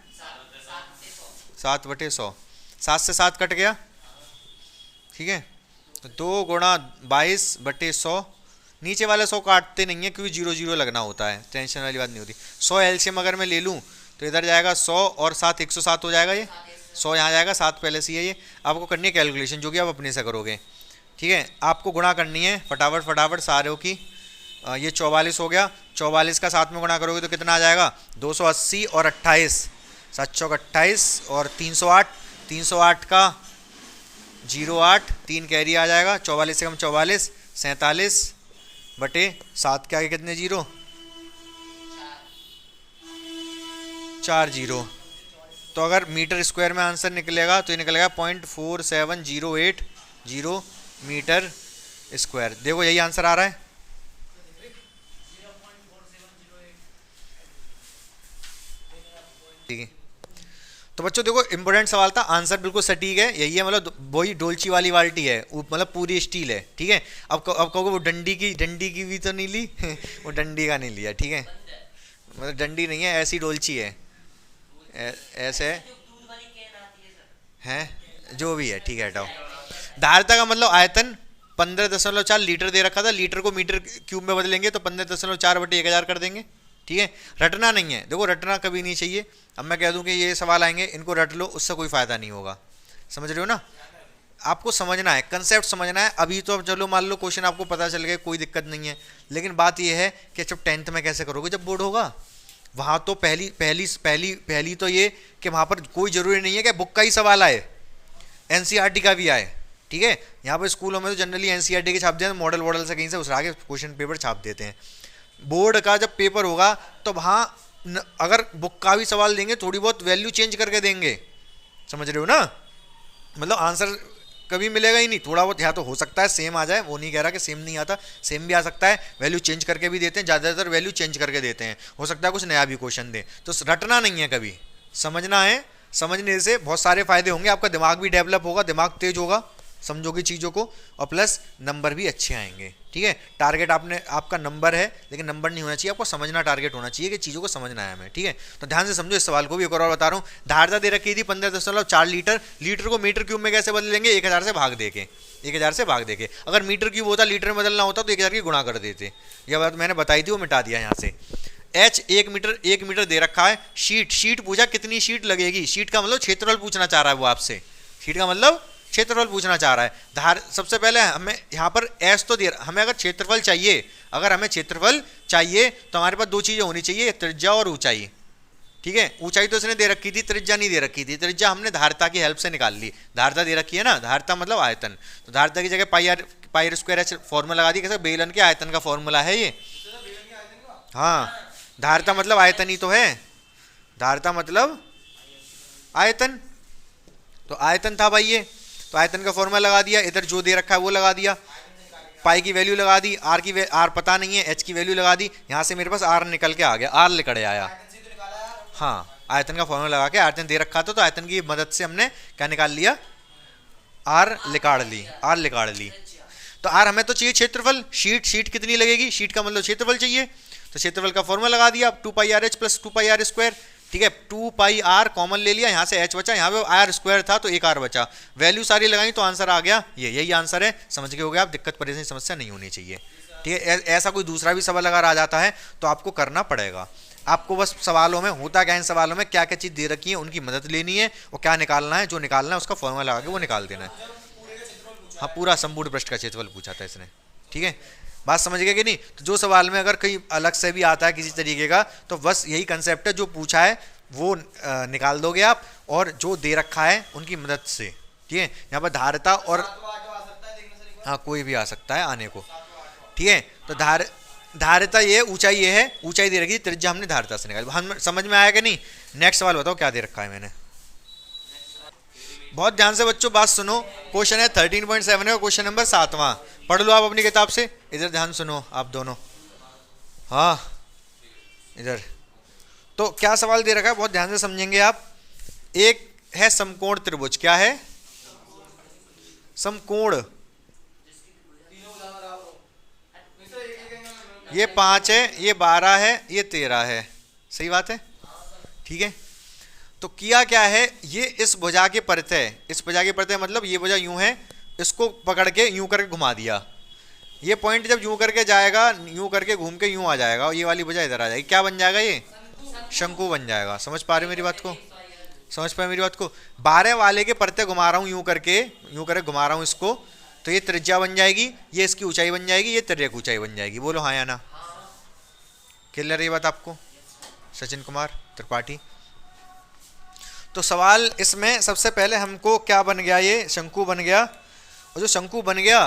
7/100। 7 से 7 कट गया। ठीक है, तो 2 × 22/100। नीचे वाले 100 काटते नहीं है क्योंकि 0 0 लगना होता है, टेंशन वाली बात नहीं होती। 100 एलसीएम अगर मैं ले लूँ तो इधर जाएगा 100 और 7 107 हो जाएगा। ये 100 यहाँ जाएगा, 7 पहले से ही है। ये आपको करनी है कैलकुलेशन, जो कि आप अपने से करोगे। ठीक है, आपको गुणा करनी है फटाफट सारों की। ये 44 हो गया, 44 का 7 में गुणा करोगे तो कितना आ जाएगा 280 और 28, 7 चौक 28 और 308, 308 का 08, 3 कैरी आ जाएगा, 44 से कम 44, 47 बटे 7 के आगे कितने जीरो, 4 जीरो। तो अगर मीटर स्क्वायर में आंसर निकलेगा तो ये निकलेगा 0.4708 मीटर स्क्वायर। देखो यही आंसर आ रहा है। ठीक है, तो बच्चों देखो इंपॉर्टेंट सवाल था, आंसर बिल्कुल सटीक है, यही है, मतलब वही डोलची वाली बाल्टी है, मतलब पूरी स्टील है। ठीक है, अब कहोगे वो डंडी की भी तो नहीं ली वो डंडी का नहीं लिया। ठीक है, मतलब डंडी नहीं है, ऐसी डोलची है, ऐसे है जो भी है। ठीक है, हटाओ। धारिता का मतलब आयतन 15.4 लीटर दे रखा था, लीटर को मीटर क्यूब में बदलेंगे तो 15.4 बटे 1000 कर देंगे। ठीक है, रटना नहीं है, देखो रटना कभी नहीं चाहिए। अब मैं कह दूं कि ये सवाल आएंगे, इनको रट लो, उससे कोई फायदा नहीं होगा। समझ रहे हो ना, आपको समझना है, कंसेप्ट समझना है। अभी तो चलो मान लो क्वेश्चन आपको पता चल गया, कोई दिक्कत नहीं है, लेकिन बात ये है कि जब 10th में कैसे करोगे, जब बोर्ड होगा वहाँ तो पहली तो ये कि वहाँ पर कोई ज़रूरी नहीं है कि बुक का ही सवाल आए, एनसीईआरटी का भी आए। ठीक है, यहाँ पर स्कूलों में तो जनरली एनसीईआरटी के छाप देते हैं, मॉडल से कहीं से उस आगे क्वेश्चन पेपर छाप देते हैं। बोर्ड का जब पेपर होगा तो वहाँ अगर बुक का भी सवाल देंगे, थोड़ी बहुत वैल्यू चेंज करके देंगे। समझ रहे हो ना, मतलब आंसर कभी मिलेगा ही नहीं, थोड़ा बहुत या तो हो सकता है सेम आ जाए, वो नहीं कह रहा कि सेम नहीं आता, सेम भी आ सकता है, वैल्यू चेंज करके भी देते हैं, ज़्यादातर वैल्यू चेंज करके देते हैं, हो सकता है कुछ नया भी क्वेश्चन दे। तो रटना नहीं है, कभी समझना है, समझने से बहुत सारे फायदे होंगे, आपका दिमाग भी डेवलप होगा, दिमाग तेज होगा, समझोगे चीज़ों को, और प्लस नंबर भी अच्छे आएंगे। ठीक है, टारगेट आपका नंबर है, लेकिन नंबर नहीं होना चाहिए, आपको समझना टारगेट होना चाहिए कि चीज़ों को समझना है हमें। ठीक है, तो ध्यान से समझो इस सवाल को भी। एक और बता रहा हूँ, धारिता दे रखी थी 15.4 लीटर, लीटर को मीटर क्यूब में कैसे बदलेंगे, 1000 से भाग देके, 1000 से भाग देके। अगर मीटर क्यूब होता, लीटर में बदलना होता तो 1000 की गुणा कर देते। यह बात मैंने बताई थी, वो मिटा दिया यहाँ से। एच 1 मीटर दे रखा है। शीट पूछा कितनी शीट लगेगी, शीट का मतलब क्षेत्रफल पूछना चाह रहा है वो आपसे, शीट का मतलब क्षेत्रफल पूछना चाह रहा है। सबसे पहले हमें यहाँ पर एस तो दे, हमें अगर क्षेत्रफल चाहिए, तो हमारे पास दो चीज़ें होनी चाहिए, त्रिज्या और ऊंचाई। ठीक है, ऊंचाई तो इसने दे रखी थी, त्रिज्या नहीं दे रखी थी, त्रिज्या हमने धारिता की हेल्प से निकाल ली। धारिता दे रखी है ना, धारिता मतलब आयतन, तो धारिता की जगह पाई स्क्वायर एच फॉर्मूला लगा दी। कैसे, बेलन के आयतन का फॉर्मूला है ये। हाँ, धारिता मतलब आयतन ही तो है, धारिता मतलब आयतन, तो आयतन था भाई ये, तो आयतन का फॉर्मूला लगा दिया, इधर जो दे रखा है वो लगा दिया, पाई की वैल्यू लगा दी, आर पता नहीं है, एच की वैल्यू लगा दी, यहाँ से मेरे पास आर निकल के आ गया, आर निकल आया। हाँ, आयतन का फॉर्मूला लगा के, आयतन दे रखा था तो आयतन की मदद से हमने क्या निकाल लिया, आर निकाल ली। तो आर हमें तो चाहिए क्षेत्रफल, शीट कितनी लगेगी, शीट का मतलब क्षेत्रफल चाहिए, तो क्षेत्रफल का फॉर्मूला लगा दिया, 2πr/h + 2πr स्क्वायर। ठीक है, 2πr कॉमन ले लिया, यहाँ से h बचा, यहाँ पे आर स्क्वायर था तो 1r बचा, वैल्यू सारी लगाई तो आंसर आ गया, यही आंसर है। समझ गए होगे आप, दिक्कत परेशानी समस्या नहीं होनी चाहिए। ठीक है, ऐसा कोई दूसरा भी सवाल अगर आ जाता है तो आपको करना पड़ेगा, आपको बस सवालों में होता क्या, इन सवालों में क्या क्या चीज़ दे रखी है उनकी मदद लेनी है, और क्या निकालना है, जो निकालना है उसका फॉर्मूला लगा के वो निकाल देना है। हाँ, पूरा संपूर्ण पृष्ठ का क्षेत्रफल पूछा था इसने। ठीक है, बात समझ गए कि नहीं। तो जो सवाल में अगर कहीं अलग से भी आता है किसी तरीके का, तो बस यही कंसेप्ट है, जो पूछा है वो निकाल दोगे आप, और जो दे रखा है उनकी मदद से। ठीक है, यहाँ पर धारिता और हाँ कोई भी आ सकता है आने को। ठीक है, तो धारिता ये, ऊंचाई ये है, ऊंचाई दे रखी, त्रिज्या हमने धारिता से निकाली। हम समझ में आया कि नहीं। नेक्स्ट सवाल बताओ क्या दे रखा है मैंने। बहुत ध्यान से बच्चों बात सुनो, क्वेश्चन है 13.7 है, क्वेश्चन नंबर 7वां। पढ़ लो आप अपनी किताब से, इधर ध्यान सुनो आप दोनों। हाँ, इधर तो क्या सवाल दे रखा है, बहुत ध्यान से समझेंगे आप। एक है समकोण त्रिभुज, क्या है, समकोण, ये 5 है, ये 12 है, ये 13 है, सही बात है। ठीक है, तो किया क्या है, ये इस भुजा के प्रत्यय, इस भुजा के प्रत्यय मतलब ये भुजा यूं है, इसको पकड़ के यूं करके घुमा दिया, ये पॉइंट जब यूं करके जाएगा, यूं करके घूम के यूं आ जाएगा, और ये वाली भुजा इधर आ जाएगी, क्या बन जाएगा, ये शंकु बन जाएगा। समझ पा रहे मेरी बात को, समझ पाए मेरी बात को। 12 वाले के प्रत्यय घुमा रहा हूँ, यूं करके घुमा रहा हूँ इसको, तो ये त्रिज्या बन जाएगी, ये इसकी ऊंचाई बन जाएगी, ये तिर्यक ऊंचाई बन जाएगी। बोलो हाँ या ना, क्लियर ये बात आपको? सचिन कुमार त्रिपाठी। तो सवाल इसमें सबसे पहले हमको क्या बन गया, ये शंकु बन गया, और जो शंकु बन गया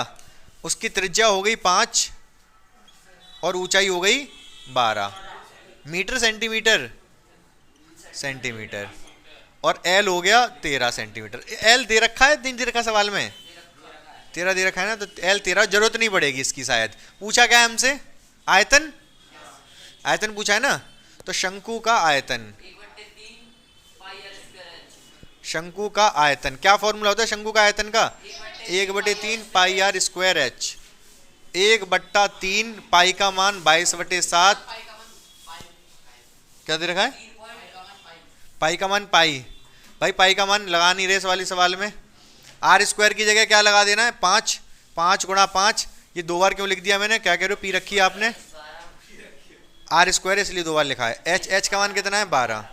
उसकी त्रिज्या हो गई 5 और ऊंचाई हो गई 12 मीटर सेंटीमीटर सेंटीमीटर, और एल हो गया 13 सेंटीमीटर। एल दे रखा है, नहीं दे रखा सवाल में? 13 दे रखा है ना, तो एल 13 जरूरत नहीं पड़ेगी इसकी शायद। पूछा क्या है हमसे? आयतन, आयतन पूछा है ना। तो शंकु का आयतन, शंकु का आयतन क्या फॉर्मूला होता है शंकु का आयतन का? 1/3 पाई आर स्क्वायर एच। 1/3 पाई का मान 22/7, क्या दे रखा है? पाई का मान पाई, भाई पाई का मान लगा नहीं रहे इस वाले सवाल में। आर स्क्वायर की जगह क्या लगा देना है? 5, 5 गुणा 5। ये 2 बार क्यों लिख दिया मैंने? क्या कह रहे हो, पी रखी है आपने? आर स्क्वायर इसलिए 2 बार लिखा है। एच, एच का मान कितना है? 12।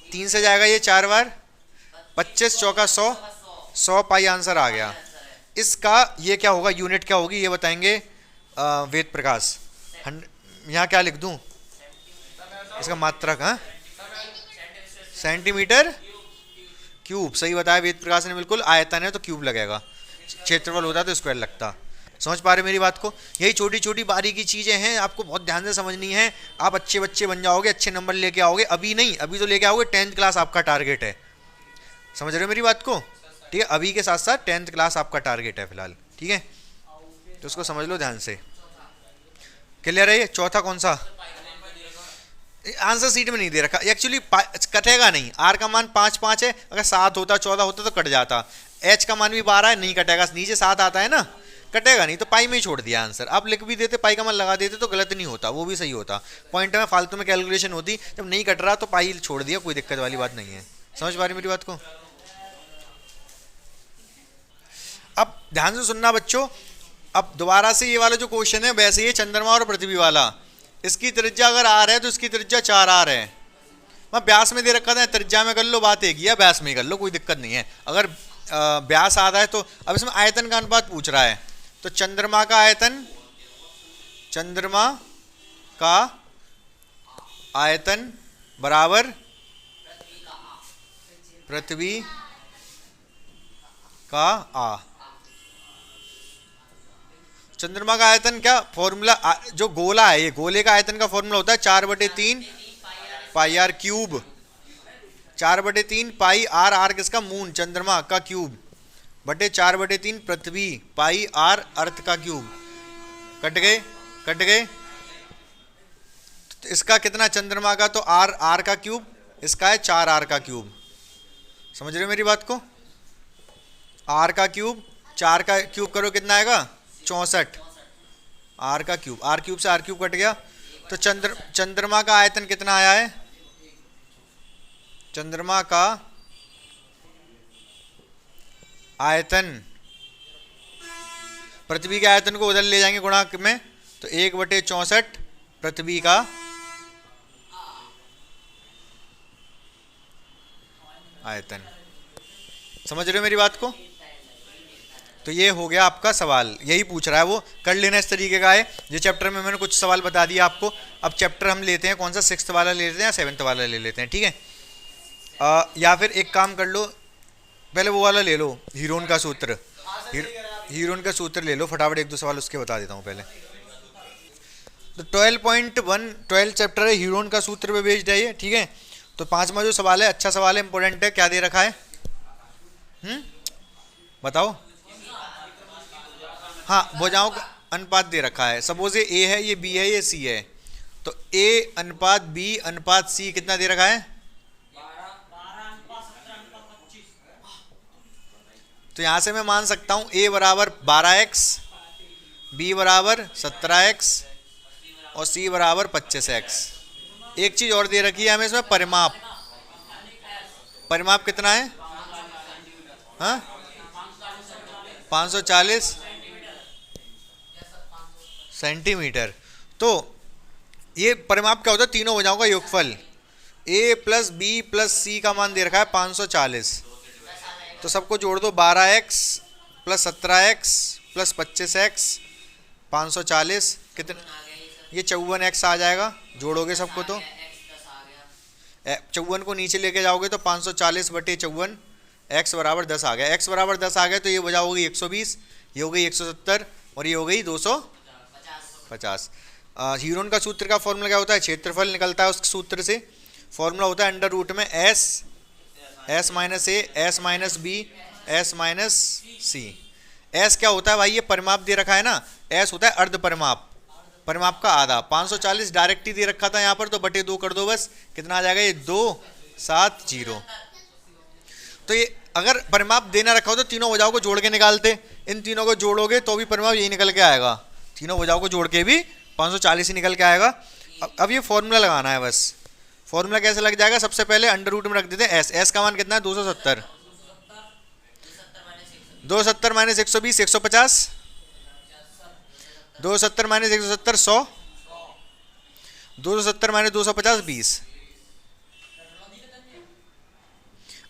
3 से जाएगा ये 4 बार, 25 चौका 100, 100 पाई आंसर आ गया। इसका ये क्या होगा, यूनिट क्या होगी ये बताएंगे वेद प्रकाश। यहाँ क्या लिख दूँ इसका मात्रक? हाँ, सेंटीमीटर क्यूब, सही बताया वेद प्रकाश ने बिल्कुल। आयतन है तो क्यूब लगेगा, क्षेत्रफल होता तो स्क्वायर लगता। समझ पा रहे मेरी बात को? यही छोटी छोटी बारीकी चीज़ें हैं, आपको बहुत ध्यान से समझनी है। आप अच्छे बच्चे बन जाओगे, अच्छे नंबर लेके आओगे। अभी नहीं, अभी तो लेके आओगे, 10th क्लास आपका टारगेट है। समझ रहे हो मेरी बात को? ठीक है, अभी के साथ साथ 10th क्लास आपका टारगेट है फिलहाल, ठीक है, तो उसको समझ लो ध्यान से। क्लियर है? ये चौथा कौन सा? आंसर सीट में नहीं दे रखा एक्चुअली, कटेगा नहीं। आर का मान 5 5 है, अगर 7 होता 14 होता तो कट जाता। एच का मान भी 12 है, नहीं कटेगा, नीचे 7 आता है ना, कटेगा नहीं, तो पाई में ही छोड़ दिया आंसर। आप लिख भी देते, पाई का मान लगा देते तो गलत नहीं होता, वो भी सही होता। पॉइंट में फालतू में कैलकुलेशन होती, जब नहीं कट रहा तो पाई छोड़ दिया, कोई दिक्कत वाली बात नहीं है। समझ पा रही मेरी बात को? अब ध्यान से सुनना बच्चों, अब दोबारा से ये वाला जो क्वेश्चन है वैसे ही चंद्रमा और पृथ्वी वाला। इसकी त्रिज्या अगर आर है तो इसकी त्रिज्या 4r है। मैं व्यास में दे रखा था, त्रिज्या में कर लो बात एक ही है, व्यास में कर लो, कोई दिक्कत नहीं है। अगर व्यास आधा है तो अब इसमें आयतन का अनुपात पूछ रहा है, तो चंद्रमा का आयतन, चंद्रमा का आयतन बराबर पृथ्वी का आ। चंद्रमा का आयतन क्या फॉर्मूला, जो गोला है ये गोले का आयतन का फॉर्मूला होता है 4/3 pi R cube. 4/3 pi R, R किसका? मून, चंद्रमा का क्यूब, बटे 4/3 पृथ्वी पाई आर अर्थ का क्यूब। कट गए, कट गए। तो इसका कितना चंद्रमा का? तो आर, आर का क्यूब, इसका है 4r का क्यूब। समझ रहे हो मेरी बात को? आर का क्यूब, 4 का क्यूब करो कितना आएगा? 64। आर का क्यूब, आर क्यूब से आर क्यूब कट गया। तो चंद्रमा का आयतन कितना आया है? चंद्रमा का आयतन, पृथ्वी के आयतन को उधर ले जाएंगे गुणांक में, तो 1/64 पृथ्वी का आयतन। समझ रहे हो मेरी बात को? तो ये हो गया आपका सवाल, यही पूछ रहा है वो, कर लेना इस तरीके का है। ये चैप्टर में मैंने कुछ सवाल बता दिया आपको। अब चैप्टर हम लेते हैं कौन सा, 6th वाला ले लेते हैं या 7th वाला ले लेते हैं, ठीक है? या फिर एक काम कर लो, पहले वो वाला ले लो, हीरोन का सूत्र। हीरोन का सूत्र ले लो फटाफट, 1-2 सवाल उसके बता देता हूँ पहले। तो 12.1 12 चैप्टर है, हीरोन का सूत्र पे बेस्ड है ये, ठीक है? तो 5वां जो सवाल है, अच्छा सवाल है, इंपॉर्टेंट है। क्या दे रखा है? बताओ। हाँ, भुजाओं का अनुपात दे रखा है। सपोज ये ए है, ये बी है, ये सी है, तो ए अनुपात बी अनुपात सी कितना दे रखा है? तो यहां से मैं मान सकता हूं ए बराबर 12x, बी बराबर 17x और सी बराबर 25x। एक चीज और दे रखी है हमें इसमें, परिमाप। परिमाप कितना है? हाँ, 540 सेंटीमीटर। तो ये परिमाप क्या होता है? तीनों भुजाओं का योगफल। a प्लस बी प्लस सी का मान दे रखा है 540, तो सबको जोड़ दो, 12x plus 17x plus 25x, 540 कितने? ये 54x आ जाएगा, जोड़ोगे सबको तो 54 को नीचे लेके जाओगे तो 540/54, x बराबर 10 आ गया। x बराबर 10 आ गया तो ये वजह हो गई 120, ये हो गई 170 और ये हो गई 250। ह्यूरॉन का सूत्र का फॉर्मूला क्या होता है? क्षेत्रफल निकलता है उस सूत्र से। फॉर्मूला होता है अंडर रूट में s minus A, s minus B, s minus C. s क्या होता है भाई? ये परिमाप दे रखा है ना, s होता है अर्ध परिमाप, परिमाप का आधा। 540 डायरेक्ट ही दे रखा था यहाँ पर, तो बटे 2 कर दो बस, कितना आ जाएगा? ये 270। तो ये अगर परिमाप देना रखा हो तो तीनों भुजाओं को जोड़ के निकालते, इन तीनों को जोड़ोगे तो भी परिमाप यही निकल के आएगा, तीनों भुजाओं को जोड़ के भी 540 ही निकल के आएगा। अब ये फॉर्मूला लगाना है बस। फॉर्मूला कैसे लग जाएगा? सबसे पहले अंडर रूट में रख देते हैं s का मान कितना है? 270। 270 माइनस 120 150, 270 माइनस 170 100, 270 माइनस 250 20।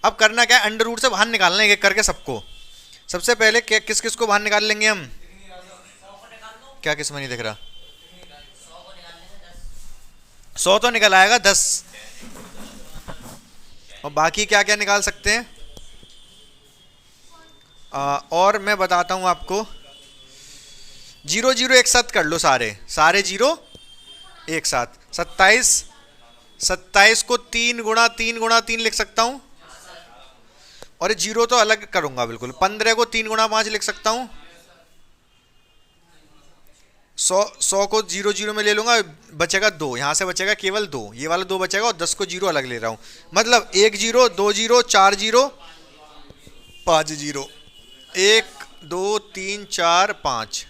अब करना क्या है? अंडर रूट से बाहर निकालना है एक करके सबको। सबसे पहले किस किस को बाहर निकाल लेंगे हम? क्या किस में नहीं दिख रहा? 100 तो निकल आएगा, 10 और बाकी क्या क्या निकाल सकते हैं? और मैं बताता हूं आपको, 0 0 एक साथ कर लो, सारे 0 एक साथ। 27 को 3 गुणा 3 गुणा 3 लिख सकता हूं, और 0 तो अलग करूंगा बिल्कुल। 15 को 3 गुणा 5 लिख सकता हूं। 100 को 0 0 में ले लूंगा, बचेगा 2, यहां से बचेगा केवल 2, ये वाला 2 बचेगा, और 10 को 0 अलग ले रहा हूं। मतलब 1 0 2 0 4 0 5 0, 1 2 3 4 5।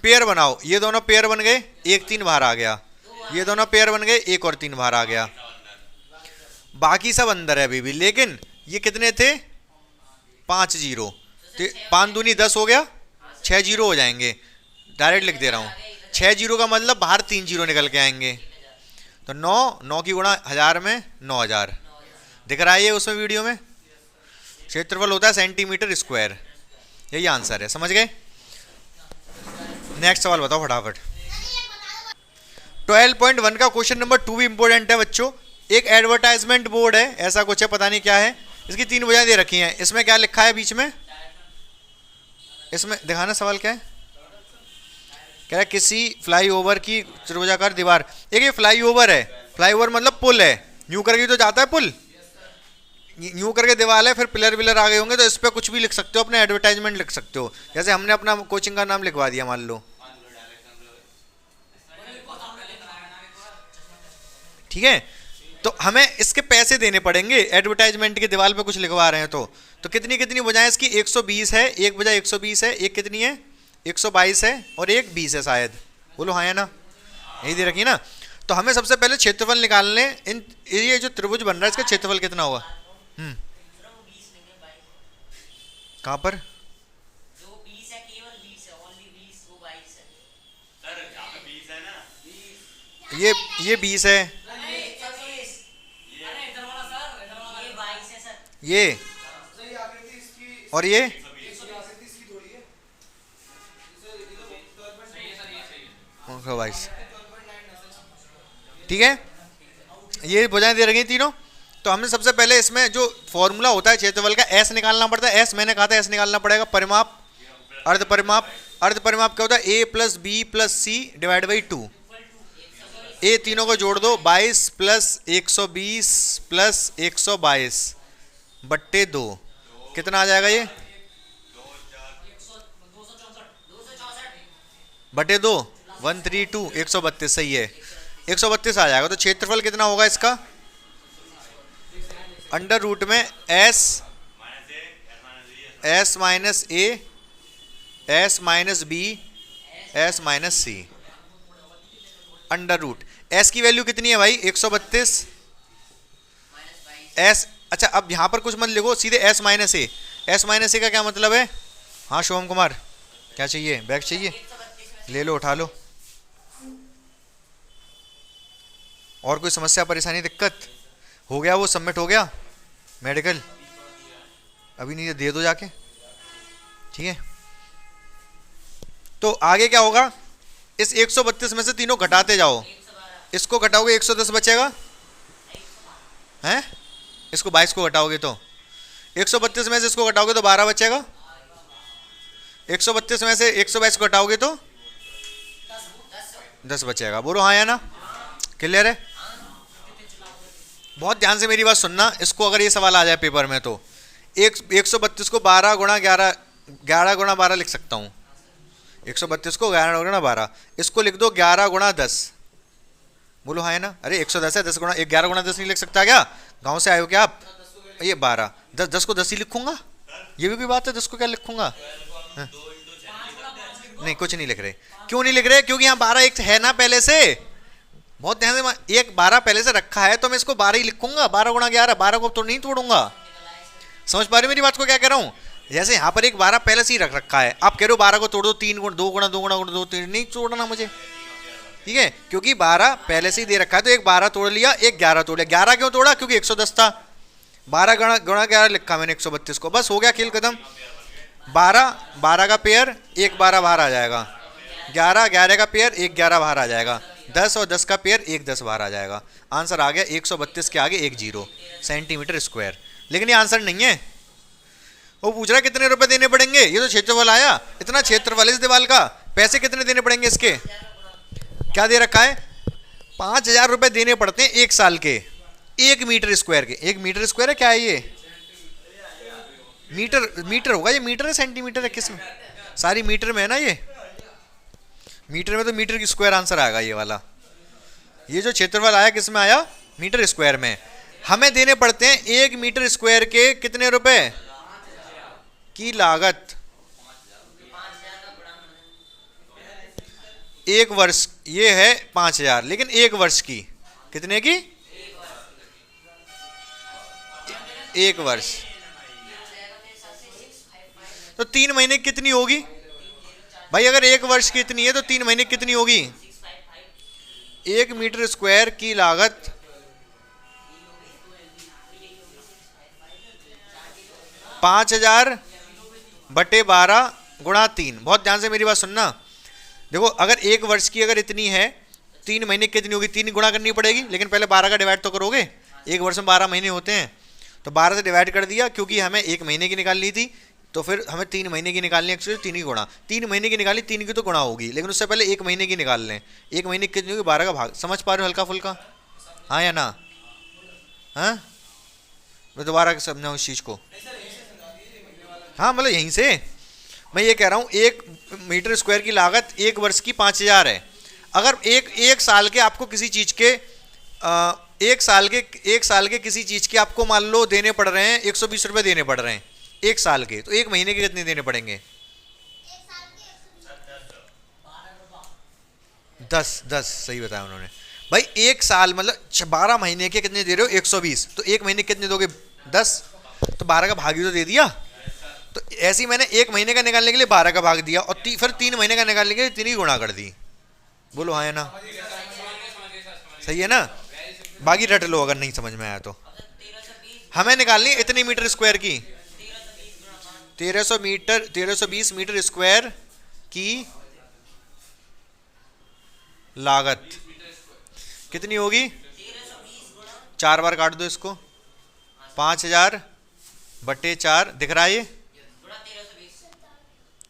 पेयर बनाओ, ये दोनों पेयर बन गए, 1 3 बाहर आ गया। ये दोनों पेयर बन गए, 1 और 3 बाहर आ गया। बाकी सब अंदर है अभी भी, लेकिन ये कितने थे? 5 0, 5 दूनी 10 हो गया, 6 0 हो जाएंगे। डायरेक्ट लिख दे रहा हूँ, 6 0 का मतलब बाहर 3 0 निकल के आएंगे। तो 9 की गुणा 1000 में 9000 दिख रहा है ये उसमें वीडियो में। क्षेत्रफल होता है सेंटीमीटर स्क्वायर, यही आंसर है, समझ गए? नेक्स्ट सवाल बताओ फटाफट। 12.1 का क्वेश्चन नंबर 2 भी इंपॉर्टेंट है बच्चों। एक एडवर्टाइजमेंट बोर्ड है, ऐसा कुछ है, पता नहीं क्या है। इसकी 3 भुजाएं दे रखी हैं। इसमें क्या लिखा है बीच में? इसमें दिखाना, सवाल क्या है? कह रहा है किसी फ्लाईओवर की त्रिभुजाकार दीवार। एक ये फ्लाईओवर है, फ्लाईओवर मतलब पुल है, यूं करके तो जाता है पुल, यूं करके दीवार है, फिर पिलर विलर आ गए होंगे, तो इस पर कुछ भी लिख सकते हो, अपने एडवर्टाइजमेंट लिख सकते हो। जैसे हमने अपना कोचिंग का नाम लिखवा दिया मान लो, ठीक है? तो हमें इसके पैसे देने पड़ेंगे, एडवर्टाइजमेंट की दीवार पे कुछ लिखवा रहे हैं तो कितनी कितनी भुजाएं इसकी? 120 है, एक भुजा 120 है, एक कितनी है? 122 है, और एक 20 है शायद। बोलो हाँ या ना? यही दे रखी ना। तो हमें सबसे पहले क्षेत्रफल निकालने, इन ये जो त्रिभुज बन रहा है इसका क्षेत्रफल कितना होगा? कहाँ पर? ये 20 है, ये और ये ठीक है, ये भुजाएं दे रखी तीनों। तो हमने सबसे पहले इसमें जो फॉर्मूला होता है क्षेत्रफल का, एस निकालना पड़ता है। एस मैंने कहा था एस निकालना पड़ेगा। परिमाप, अर्ध परिमाप। अर्ध परिमाप क्या होता है? A plus B plus C divide by 2। ए तीनों को जोड़ दो, 22 प्लस 120 प्लस 122 बट्टे 2, कितना आ जाएगा ये? बटे 2 132 132, सही है, 132 आ जाएगा। तो क्षेत्रफल कितना होगा इसका? अंडर रूट में S minus A, S minus B, S minus C, under root. S की वैल्यू कितनी है भाई? 132। एस, अच्छा अब यहां पर कुछ मत लिखो, सीधे S minus A. S minus ए का क्या मतलब है? हाँ शिवम कुमार, क्या चाहिए? बैग चाहिए? ले लो, उठा लो। और कोई समस्या, परेशानी, दिक्कत? हो गया वो सबमिट हो गया मेडिकल? अभी नहीं, दे दो जाके, ठीक है? तो आगे क्या होगा? इस 132 में से तीनों घटाते जाओ, इसको घटाओगे 110 बचेगा, हैं? इसको 22 को घटाओगे तो 132 में से इसको घटाओगे तो 12 बचेगा, 132 में से 122 को घटाओगे तो 10 बचेगा। बोलो हाँ या ना? क्लियर है? बहुत ध्यान से मेरी बात सुनना, इसको अगर ये सवाल आ जाए पेपर में तो 132 को 12 गुणा 11, 11 गुणा 12 लिख सकता हूँ। 132 को 11 गुणा 12, इसको लिख दो 11 गुणा 10। बोलो हाँ है ना? अरे 110 है, 10 गुणा 11 गुणा 10 नहीं लिख सकता क्या? गांव से आए हो क्या आप? ये 12, 10 को 10 ही लिखूंगा, ये भी कोई बात है? 10 को क्या लिखूंगा? हाँ? नहीं कुछ नहीं लिख रहे। क्यों नहीं लिख रहे? क्योंकि यहाँ 12 एक है ना पहले से। बहुत ध्यान से, एक 12 पहले से रखा है तो मैं इसको 12 ही लिखूंगा। 12 गुणा 11, 12 को तो नहीं तोड़ूंगा। समझ पा रहे हो मेरी बात को क्या कह रहा हूँ? जैसे यहाँ पर एक 12 पहले से ही रख रखा है, आप कह रहे हो 12 को तोड़ दो, 3 गुणा 2 गुणा 2 गुणा 2 3, नहीं तोड़ना मुझे, ठीक है? क्योंकि 12 पहले से ही दे रखा है तो एक 12 तोड़ लिया, एक 11 तोड़ लिया। 11 क्यों तोड़ा? क्योंकि 110 था। 12 गुणा 11 लिखा मैंने 132 को, बस हो गया खेल खत्म। 12 का पेयर, एक 12 बाहर आ जाएगा। 11 का पेयर, एक 11 बाहर आ जाएगा। 10 और 10 का पेयर, एक 10 बाहर आ जाएगा। आंसर आ गया 132 के आगे एक 0 सेंटीमीटर स्क्वायर। लेकिन ये आंसर नहीं है। वो पूछ रहा है कितने रुपए देने पड़ेंगे। ये तो क्षेत्रफल आया, इतना क्षेत्रफल इस दीवार का, पैसे कितने देने पड़ेंगे इसके? क्या दे रखा है? 5000 रुपए देने पड़ते हैं 1 साल के, 1 मीटर स्क्वायर के। 1 मीटर स्क्वायर है क्या है ये? मीटर होगा ये। मीटर है सेंटीमीटर है किस में? सारी मीटर में है ना ये। मीटर में तो मीटर की स्क्वायर आंसर आएगा ये वाला। ये जो क्षेत्रफल आया किस में आया? मीटर स्क्वायर में। हमें देने पड़ते हैं 1 मीटर स्क्वायर के कितने रुपए की लागत? 1 वर्ष। ये है 5000, लेकिन 1 वर्ष की कितने की? 1 वर्ष। तो 3 महीने कितनी होगी भाई? अगर 1 वर्ष की इतनी है तो 3 महीने कितनी होगी? 1 मीटर स्क्वायर की लागत 5000 बटे 12 गुणा 3। बहुत ध्यान से मेरी बात सुनना। देखो अगर 1 वर्ष की अगर इतनी है, 3 महीने कितनी होगी? 3 गुणा करनी पड़ेगी, लेकिन पहले 12 का डिवाइड तो करोगे। 1 वर्ष में 12 महीने होते हैं, तो 12 से डिवाइड कर दिया, क्योंकि हमें 1 महीने की निकालनी थी, तो फिर हमें 3 महीने की निकालनी है। एक्चुअली 3 ही गुणा, 3 महीने की निकाली, 3 की तो गुणा होगी, लेकिन उससे पहले 1 महीने की निकाल लें। 1 महीने की कितनी होगी? 12 का भाग। समझ पा रहे हो हल्का फुल्का? हाँ या ना? हाँ, मैं दोबारा समझाऊँ इस चीज़ को? हाँ, मतलब यहीं से मैं ये कह रहा हूँ 1 मीटर स्क्वायर की लागत 1 वर्ष की 5000 है। अगर एक साल के आपको किसी चीज़ के एक साल के किसी चीज़ के आपको मान लो देने पड़ रहे हैं 120 रुपये देने पड़ रहे हैं 1 साल के, तो 1 महीने के कितने देने पड़ेंगे? 10 सही बताया उन्होंने भाई। 1 साल मतलब 12 महीने के कितने दे रहे हो? 120। तो 1 महीने कितने दोगे? 10। तो 12 का भाग ही तो दे दिया। तो ऐसे ही मैंने 1 महीने का निकालने के लिए 12 का भाग दिया, और फिर 3 महीने का निकालने के लिए 3 ही गुणा कर दी। बोलो हाँ है ना? सही है ना? बाकी रट लो अगर नहीं समझ में आया तो। हमें निकालनी इतनी मीटर स्क्वायर की, 1320 मीटर स्क्वायर की लागत कितनी होगी? 4 बार काट दो इसको। 5000 बटे 4 दिख रहा है ये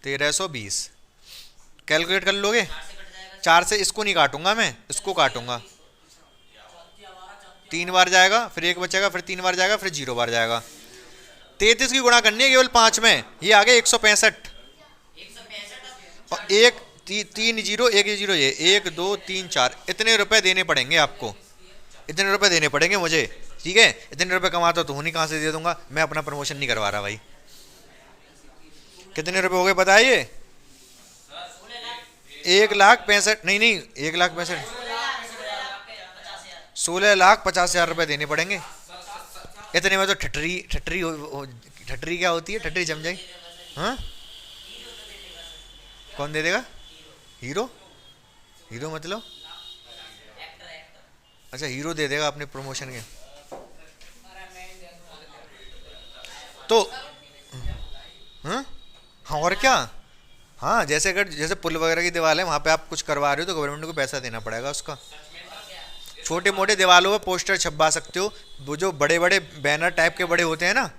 1320। कैलकुलेट कर लोगे? 4 से इसको नहीं काटूंगा मैं, इसको काटूंगा। 3 बार जाएगा, फिर 1 बचेगा, फिर 3 बार जाएगा, फिर 0 बार जाएगा। 33 की गुणा करनी है केवल 5 में। ये आ गया 165, और 3 0 1 0, ये 1 2 3 4 इतने रुपए देने पड़ेंगे आपको। इतने रुपए देने पड़ेंगे मुझे, ठीक है? इतने रुपए कमाता तो नहीं, कहाँ से दे दूंगा मैं? अपना प्रमोशन नहीं करवा रहा भाई। कितने रुपए हो गए बताइए? 1,65,000 नहीं 1,65,000, 16,50,000 रुपए देने पड़ेंगे। इतने में तो ठटरी क्या होती है? ठटरी जम जाए। हाँ, कौन दे देगा? हीरो मतलब? अच्छा, हीरो दे देगा अपने प्रमोशन के। तो हाँ, और क्या? हाँ, जैसे अगर जैसे पुल वगैरह की दीवार है, वहाँ पे आप कुछ करवा रहे हो तो गवर्नमेंट को पैसा देना पड़ेगा उसका। छोटे मोटे दीवारों पे पोस्टर छपवा सकते हो, वो जो बड़े बड़े बैनर टाइप के बड़े होते हैं ना,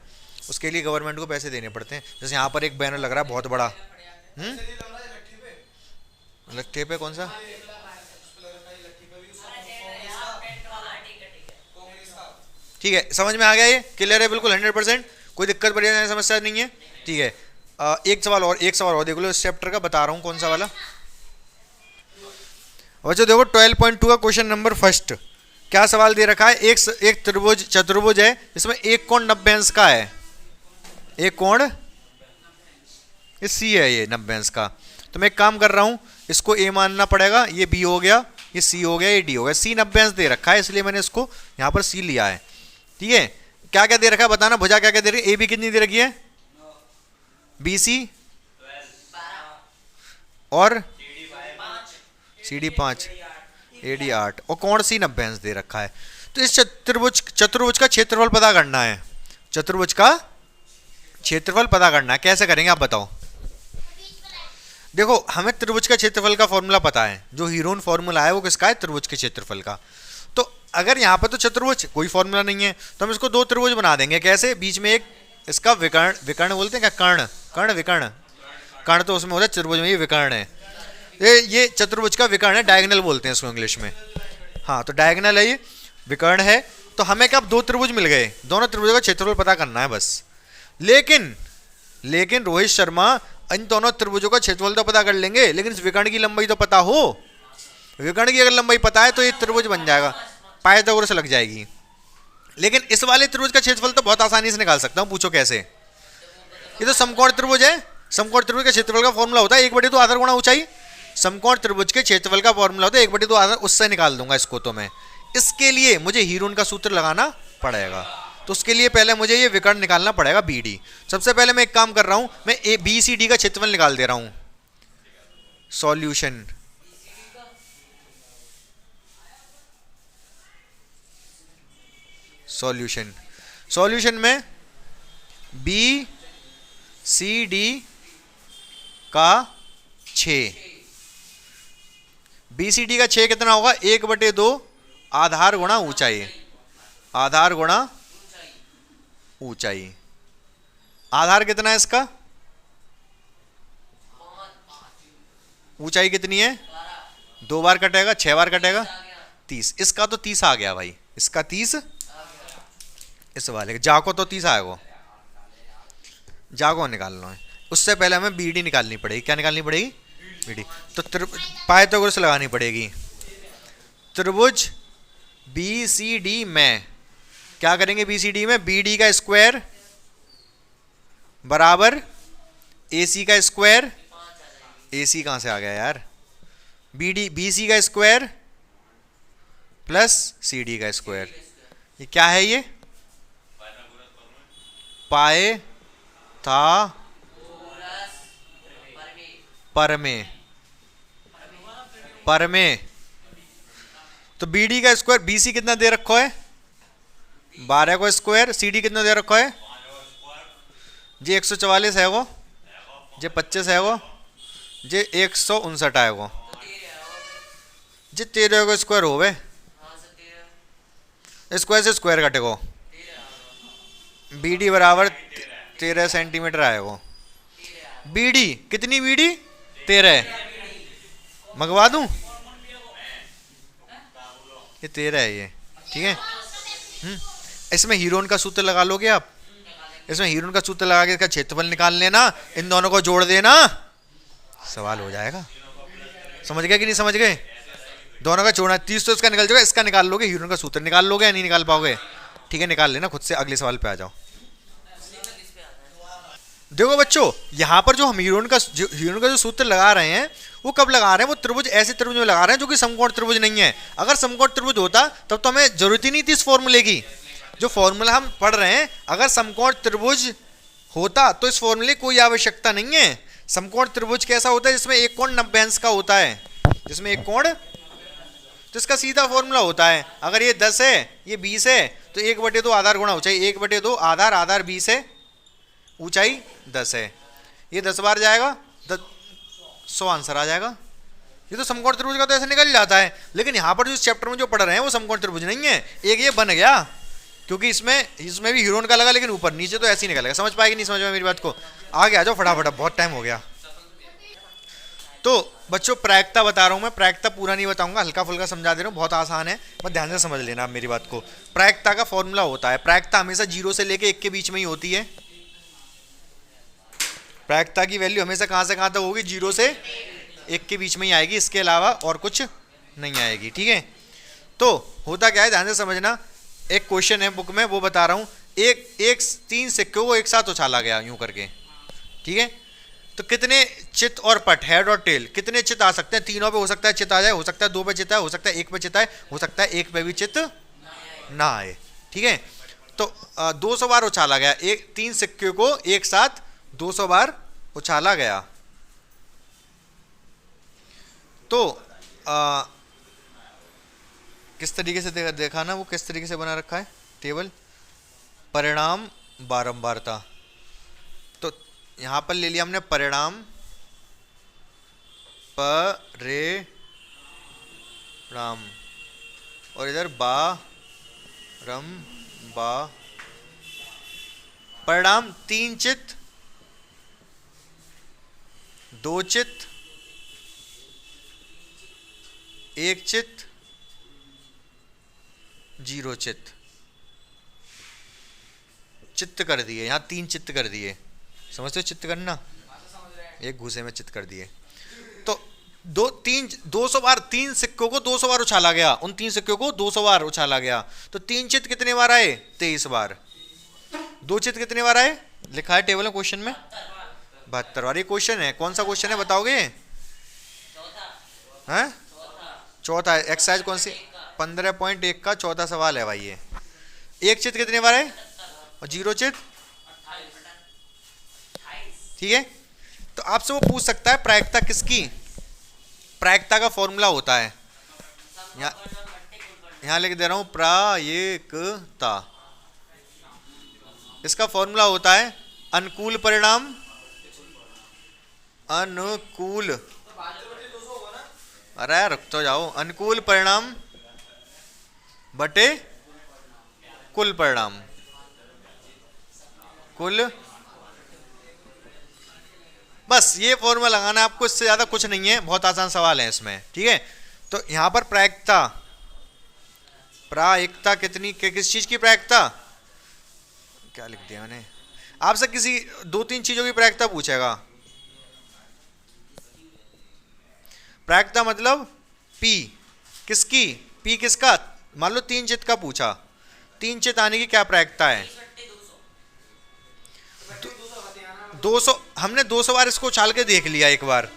उसके लिए गवर्नमेंट को पैसे देने पड़ते हैं। जैसे यहाँ पर एक बैनर लग रहा है बहुत बड़ा। लट्ठे पे कौन सा? ठीक है, समझ में आ गया, ये क्लियर है बिल्कुल 100%, कोई दिक्कत परेशानी समस्या नहीं है। ठीक है, एक सवाल और देख लो इस चैप्टर का, बता रहा हूँ कौन सा वाला। बच्चों देखो 12.2 का क्वेश्चन नंबर फर्स्ट, क्या सवाल दे रखा है? एक त्रिभुज चतुर्भुज है, इसमें एक कोण 90 अंश का है, एक कोण ये सी है, ये 90 अंश का। तो मैं एक काम कर रहा हूँ, इसको ए मानना पड़ेगा, ये बी हो गया, ये सी हो गया, ये डी हो गया। सी 90 अंश दे रखा है, इसलिए मैंने इसको यहाँ पर सी लिया है। ठीक है, क्या क्या दे रखा है बताना, भुजा क्या क्या दे रही है? ए बी कितनी दे रखी है? बी सी और सी डी 5, ए डी 8 और कोण सी 90 अंश दे रखा है। तो इस चतुर्भुज का क्षेत्रफल पता करना है, चतुर्भुज का क्षेत्रफल पता करना है। कैसे करेंगे आप बताओ? देखो हमें त्रिभुज का क्षेत्रफल का फॉर्मूला पता है, जो हीरोन फॉर्मूला है वो किसका है? त्रिभुज के क्षेत्रफल का। तो अगर यहाँ पर तो चतुर्भुज कोई फॉर्मूला नहीं है, तो हम इसको दो त्रिभुज बना देंगे। कैसे? बीच में एक इसका विकर्ण, विकर्ण बोलते हैं क्या? कर्ण विकर्ण, कर्ण तो उसमें होता है, त्रिभुज में ये विकर्ण है, ये चतुर्भुज का विकर्ण है, डायगोनल बोलते हैं इसको इंग्लिश में। हाँ, तो डायगोनल है, ये विकर्ण है। तो हमें क्या दो त्रिभुज मिल गए, दोनों त्रिभुजों का क्षेत्रफल पता करना है बस। लेकिन रोहित शर्मा, इन दोनों त्रिभुजों का क्षेत्रफल तो पता कर लेंगे, लेकिन इस विकर्ण की लंबाई तो पता हो। विकर्ण की अगर लंबाई पता है तो ये त्रिभुज बन जाएगा, पाइथागोरस लग जाएगी। लेकिन इस वाले त्रिभुज का क्षेत्रफल तो बहुत आसानी से निकाल सकता हूँ, पूछो कैसे? ये तो समकोण त्रिभुज है, समकोण त्रिभुज के क्षेत्रफल का फॉर्मूला होता है 1/2 आधार गुणा ऊंचाई। समकोण त्रिभुज के क्षेत्रफल का फॉर्मूला होता है 1/2 आधार, उससे निकाल दूंगा इसको। तो मैं इसके लिए मुझे हीरोन का सूत्र लगाना पड़ेगा, तो उसके लिए पहले मुझे ये विकर्ण निकालना पड़ेगा बी डी। सबसे पहले मैं एक काम कर रहा हूं, मैं ए बी सी डी का क्षेत्रफल निकाल दे रहा हूं। सॉल्यूशन, सॉल्यूशन में बी सी डी का 6, बी सी डी का 6 कितना होगा? 1/2 आधार गुणा ऊंचाई, आधार गुणा ऊंचाई। आधार कितना है इसका? ऊंचाई कितनी है? 2 बार कटेगा, 6 बार कटेगा, 30। इसका तो 30 आ गया भाई, इसका 30, इस वाले जाको तो 30 आएगा, जाको निकालना है। उससे पहले हमें बी डी निकालनी पड़ेगी। क्या निकालनी पड़ेगी? B D. तो पाइथागोरस लगानी पड़ेगी। त्रिभुज बी सी डी में क्या करेंगे? बी सी डी में बी डी का स्क्वायर बराबर ए सी का स्क्वायर, ए सी कहां से आ गया यार? बी सी का स्क्वायर प्लस सी डी का स्क्वायर। ये क्या है? ये पाए था परमे। तो बी डी का स्क्वायर, बी सी कितना दे रखो है? 12 को स्क्वायर, सी डी कितना दे रखो है? जी 144 है वो, जे 25 है वो, जे 159 है वो, जे 13 को स्क्वायर हो गए, स्क्वायर से स्क्वायर कटेगो। बी डी बराबर 13 सेंटीमीटर आएगा। बी डी कितनी? बी डी 13, मंगवा दूं? ये 13 है ये, ठीक है। इसमें हीरोन का सूत्र लगा लोगे आप, इसमें हीरोन का सूत्र लगा के इसका क्षेत्रफल निकाल लेना, इन दोनों को जोड़ देना, सवाल हो जाएगा। समझ गए कि नहीं समझ गए? दोनों का जोड़ना, 30 तो इसका निकल जाएगा, इसका निकाल लोगे, हीरोन का सूत्र निकाल लोगे या नहीं निकाल पाओगे? ठीक है, निकाल लेना खुद से। अगले सवाल पे आ जाओ। देखो बच्चों, यहाँ पर जो हम हीरोन का जो सूत्र लगा रहे हैं वो कब लगा रहे हैं? वो त्रिभुज, ऐसे त्रिभुज में लगा रहे हैं जो कि समकोण त्रिभुज नहीं है। अगर समकोण त्रिभुज होता तब तो हमें जरूरत ही नहीं थी इस फॉर्मूले की। जो फॉर्मूला हम पढ़ रहे हैं, अगर समकोण त्रिभुज होता तो इस फॉर्मूले की कोई आवश्यकता नहीं है। समकोण त्रिभुज कैसा होता है? जिसमें एक कोण 90 अंश का होता है, जिसमें एक कोण, तो इसका सीधा फॉर्मूला होता है। अगर ये 10 है, ये 20 है, तो 1/2 आधार गुणा ऊंचाई, 1/2 आधार, आधार 20 है, ऊंचाई 10 है, ये 10 बार जाएगा, 100 आंसर आ जाएगा। ये तो समकोण त्रिभुज का तो ऐसे निकल जाता है, लेकिन यहाँ पर जो इस चैप्टर में जो पढ़ रहे हैं वो समकोण त्रिभुज नहीं है। एक ये बन गया क्योंकि इसमें भी हीरोन का लगा, लेकिन ऊपर नीचे तो ऐसे ही निकलेगा। समझ पाएगी नहीं समझ में मेरी बात को? आगे आ जाओ फटाफट, बहुत टाइम हो गया। तो बच्चों प्रायिकता बता रहा हूँ मैं, प्रायिकता पूरा नहीं बताऊंगा, हल्का फुल्का समझा दे रहा हूँ, बहुत आसान है, बस ध्यान से समझ लेना आप मेरी बात को। प्रायिकता का फॉर्मूला होता है, प्रायिकता हमेशा 0 से लेके 1 के बीच में ही होती है। प्रायिकता की वैल्यू हमेशा कहाँ से कहाँ तक होगी? 0 से 1 के बीच में ही आएगी, इसके अलावा और कुछ नहीं आएगी। ठीक है, तो होता क्या है ध्यान से समझना। एक क्वेश्चन है बुक में, वो बता रहा हूँ। एक 3 सिक्कों को एक साथ उछाला गया यूं करके, ठीक है, तो कितने चित और पट, हेड और टेल, कितने चित आ सकते हैं? तीनों पे हो सकता है चित आ जाए, हो सकता है 2 पे चित आए, हो सकता है 1 पे चित आए, हो सकता है 1 पे भी चित ना आए। ठीक है, तो 200 बार उछाला गया, 3 सिक्के को एक साथ 200 बार उछाला गया। तो किस तरीके से देखा ना, वो किस तरीके से बना रखा है टेबल, परिणाम बारंबारता। तो यहां पर ले लिया हमने परिणाम, परिणाम, और इधर परिणाम 3 चित, 2 चित, 1 चित, 0 चित्त, चित्त कर दिए। यहाँ 3 चित्त कर दिए, समझते हो चित्त करना? एक घूसे में चित्त कर दिए। तो 200 बार 3 सिक्कों को 200 बार उछाला गया, उन 3 सिक्कों को 200 बार उछाला गया। तो 3 चित्त कितने बार आए? 23 बार। 2 चित्त कितने बार आए? लिखा है टेबल में क्वेश्चन में 72 बार। ये क्वेश्चन है, कौन सा क्वेश्चन है बताओगे? हैं? चौथा है। एक्सरसाइज कौन सी? 15.1 का चौथा सवाल है भाई ये। 1 चित्त कितने बार है और 0 चित्त? ठीक है, तो आपसे वो पूछ सकता है प्रायिकता किसकी? प्रायिकता का फॉर्मूला होता है, यहां लिख दे रहा हूं, प्रायिकता। इसका फॉर्मूला होता है अनुकूल परिणाम, अनुकूल, अरे रुक तो जाओ, अनुकूल परिणाम बटे कुल परिणाम, कुल। बस ये फॉर्मूला लगाना है आपको, इससे ज्यादा कुछ नहीं है, बहुत आसान सवाल है इसमें। ठीक है, तो यहां पर प्रायिकता, प्रायिकता कितनी, किस चीज की प्रायिकता, क्या लिख दिया मैंने? आपसे किसी 2-3 चीजों की प्रायिकता पूछेगा। प्रायिकता मतलब P किसकी, P किसका? मान लो 3 चित्त का पूछा, 3 चित्त आने की क्या प्रायिकता है? 200, हमने 200 बार इसको उछाल के देख लिया एक बार।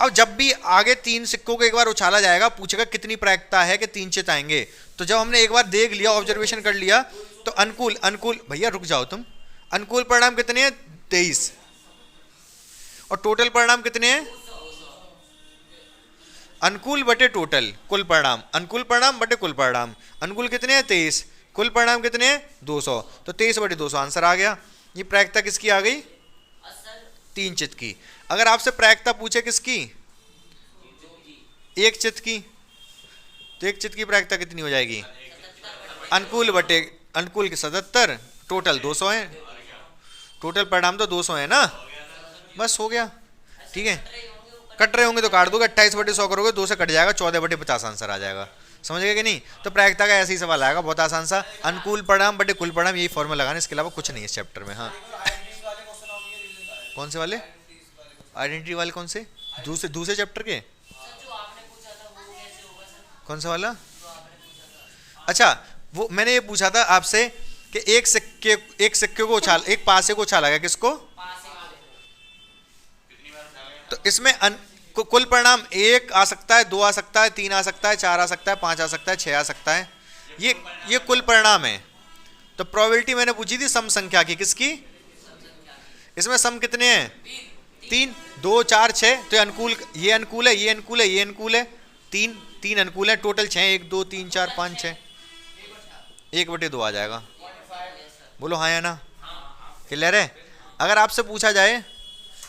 अब जब भी आगे 3 सिक्कों को एक बार उछाला जाएगा, पूछेगा कितनी प्रायिकता है कि 3 चित्त आएंगे। तो जब हमने एक बार देख लिया, ऑब्जर्वेशन कर लिया, तो अनुकूल, अनुकूल भैया रुक जाओ तुम, अनुकूल परिणाम कितने हैं? 23, और टोटल परिणाम कितने हैं? अनुकूल बटे टोटल, कुल परिणाम, अनुकूल परिणाम बटे कुल परिणाम। अनुकूल कितने हैं? 23, कुल परिणाम कितने हैं? 200, तो 23 बटे 200 आंसर आ गया। ये प्रायिकता किसकी आ गई? 3 चित्त की। अगर आपसे प्रायिकता पूछे किसकी? 1 चित्त की, तो 1 चित्त की प्रायिकता कितनी हो जाएगी? अनुकूल बटे अनुकूल के 77, टोटल 200 है, टोटल परिणाम तो 200 है ना, बस हो गया। ठीक है, कट रहे होंगे तो काट दोगे, 28 बटे 100 करोगे, 2 से कट जाएगा, 14 बटे 50 आंसर आ जाएगा। समझ गए कि नहीं? तो प्रायिकता का ऐसे ही सवाल आएगा, बहुत आसान सा, अनुकूल परिणाम बटे कुल परिणाम, यही फॉर्मूला लगाना, इसके अलावा कुछ नहीं है इस चैप्टर में। हाँ, कौन से वाले? आइडेंटिटी वाले कौन से? दूसरे चैप्टर के? कौन सा वाला? अच्छा, वो मैंने ये पूछा था आपसे कि एक सिक्के को उछाल, एक पासे को उछाला गया, किसको? तो इसमें कुल परिणाम 1 आ सकता है, 2 आ सकता है, 3 आ सकता है, 4 आ सकता है, 5 आ सकता है, 6 आ सकता है। ये कुल परिणाम है। तो प्रोबेबिलिटी मैंने पूछी थी सम संख्या की, किसकी? इसमें सम कितने हैं? 3, 2, 4, 6, तो अनुकूल, ये अनुकूल है, ये अनुकूल है, ये अनुकूल है, 3 अनुकूल है, टोटल 6, 1, 2, 3, 4, 5, 6, 1 बटे 2 आ जाएगा। बोलो हाँ या ना? क्लियर है? अगर आपसे पूछा जाए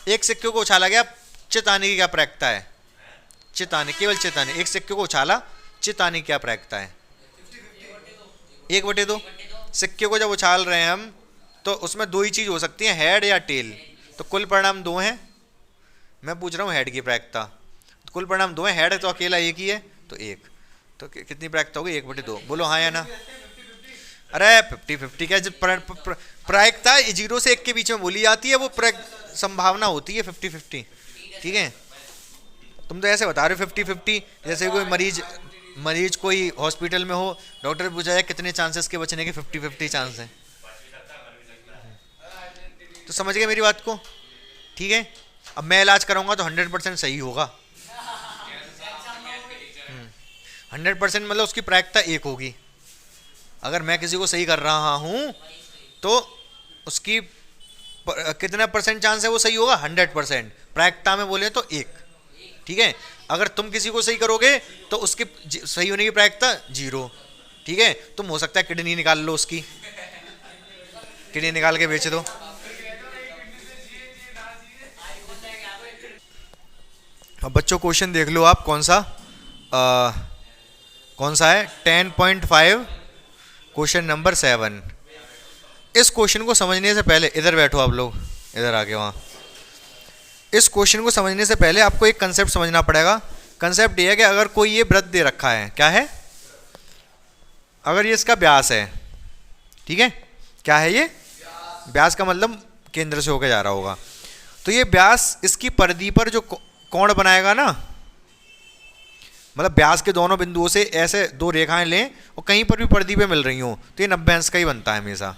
एक सिक्के को उछाला गया, चित आने की क्या प्रायिकता है? चित आने, केवल चित आने, एक सिक्के को उछाला, चित आने की क्या प्रायिकता है? 1/2। सिक्के को जब उछाल रहे हैं हम तो उसमें दो ही चीज हो सकती है, हेड या टेल। तो कुल परिणाम दो हैं, मैं पूछ रहा हूँ हेड की प्रायिकता। तो कुल परिणाम दो है, हेड है तो अकेला एक ही है, तो एक। तो कितनी प्रायिकता होगी? 1/2। बोलो हाँ या ना? अरे 50-50 क्या, जब प्रायिकता 0 से 1 के बीच में बोली जाती है वो संभावना होती है 50-50। ठीक है, तुम तो ऐसे बता रहे हो 50-50, जैसे कोई मरीज कोई हॉस्पिटल में हो, डॉक्टर पूछा जाए कितने चांसेस के बचने के, 50-50 चांस हैं। तो समझ गए मेरी बात को? ठीक है, अब मैं इलाज कराऊंगा तो 100% सही होगा। 100% मतलब उसकी प्रायिकता 1 होगी। अगर मैं किसी को सही कर रहा हूं तो उसकी कितना परसेंट चांस है वो सही होगा? 100%। प्रायिकता में बोले तो 1। ठीक है, अगर तुम किसी को सही करोगे तो उसके सही होने की प्रायिकता 0। ठीक है, तुम हो सकता है किडनी निकाल लो, उसकी किडनी निकाल के बेच दो। अब बच्चों क्वेश्चन देख लो आप, कौन सा है? 10.5 क्वेश्चन नंबर 7। इस क्वेश्चन को समझने से पहले, इधर बैठो आप लोग, इधर आके वहाँ। इस क्वेश्चन को समझने से पहले आपको एक कंसेप्ट समझना पड़ेगा। कंसेप्ट ये है कि अगर कोई ये वृत्त दे रखा है, क्या है? अगर ये इसका व्यास है, ठीक है, क्या है ये? व्यास का मतलब केंद्र से होकर जा रहा होगा। तो ये व्यास इसकी परिधि पर जो कोण बनाएगा ना, मतलब व्यास के दोनों बिंदुओं से ऐसे दो रेखाएं लें और कहीं पर भी परिधि पे मिल रही हो तो ये 90 अंश का ही बनता है हमेशा।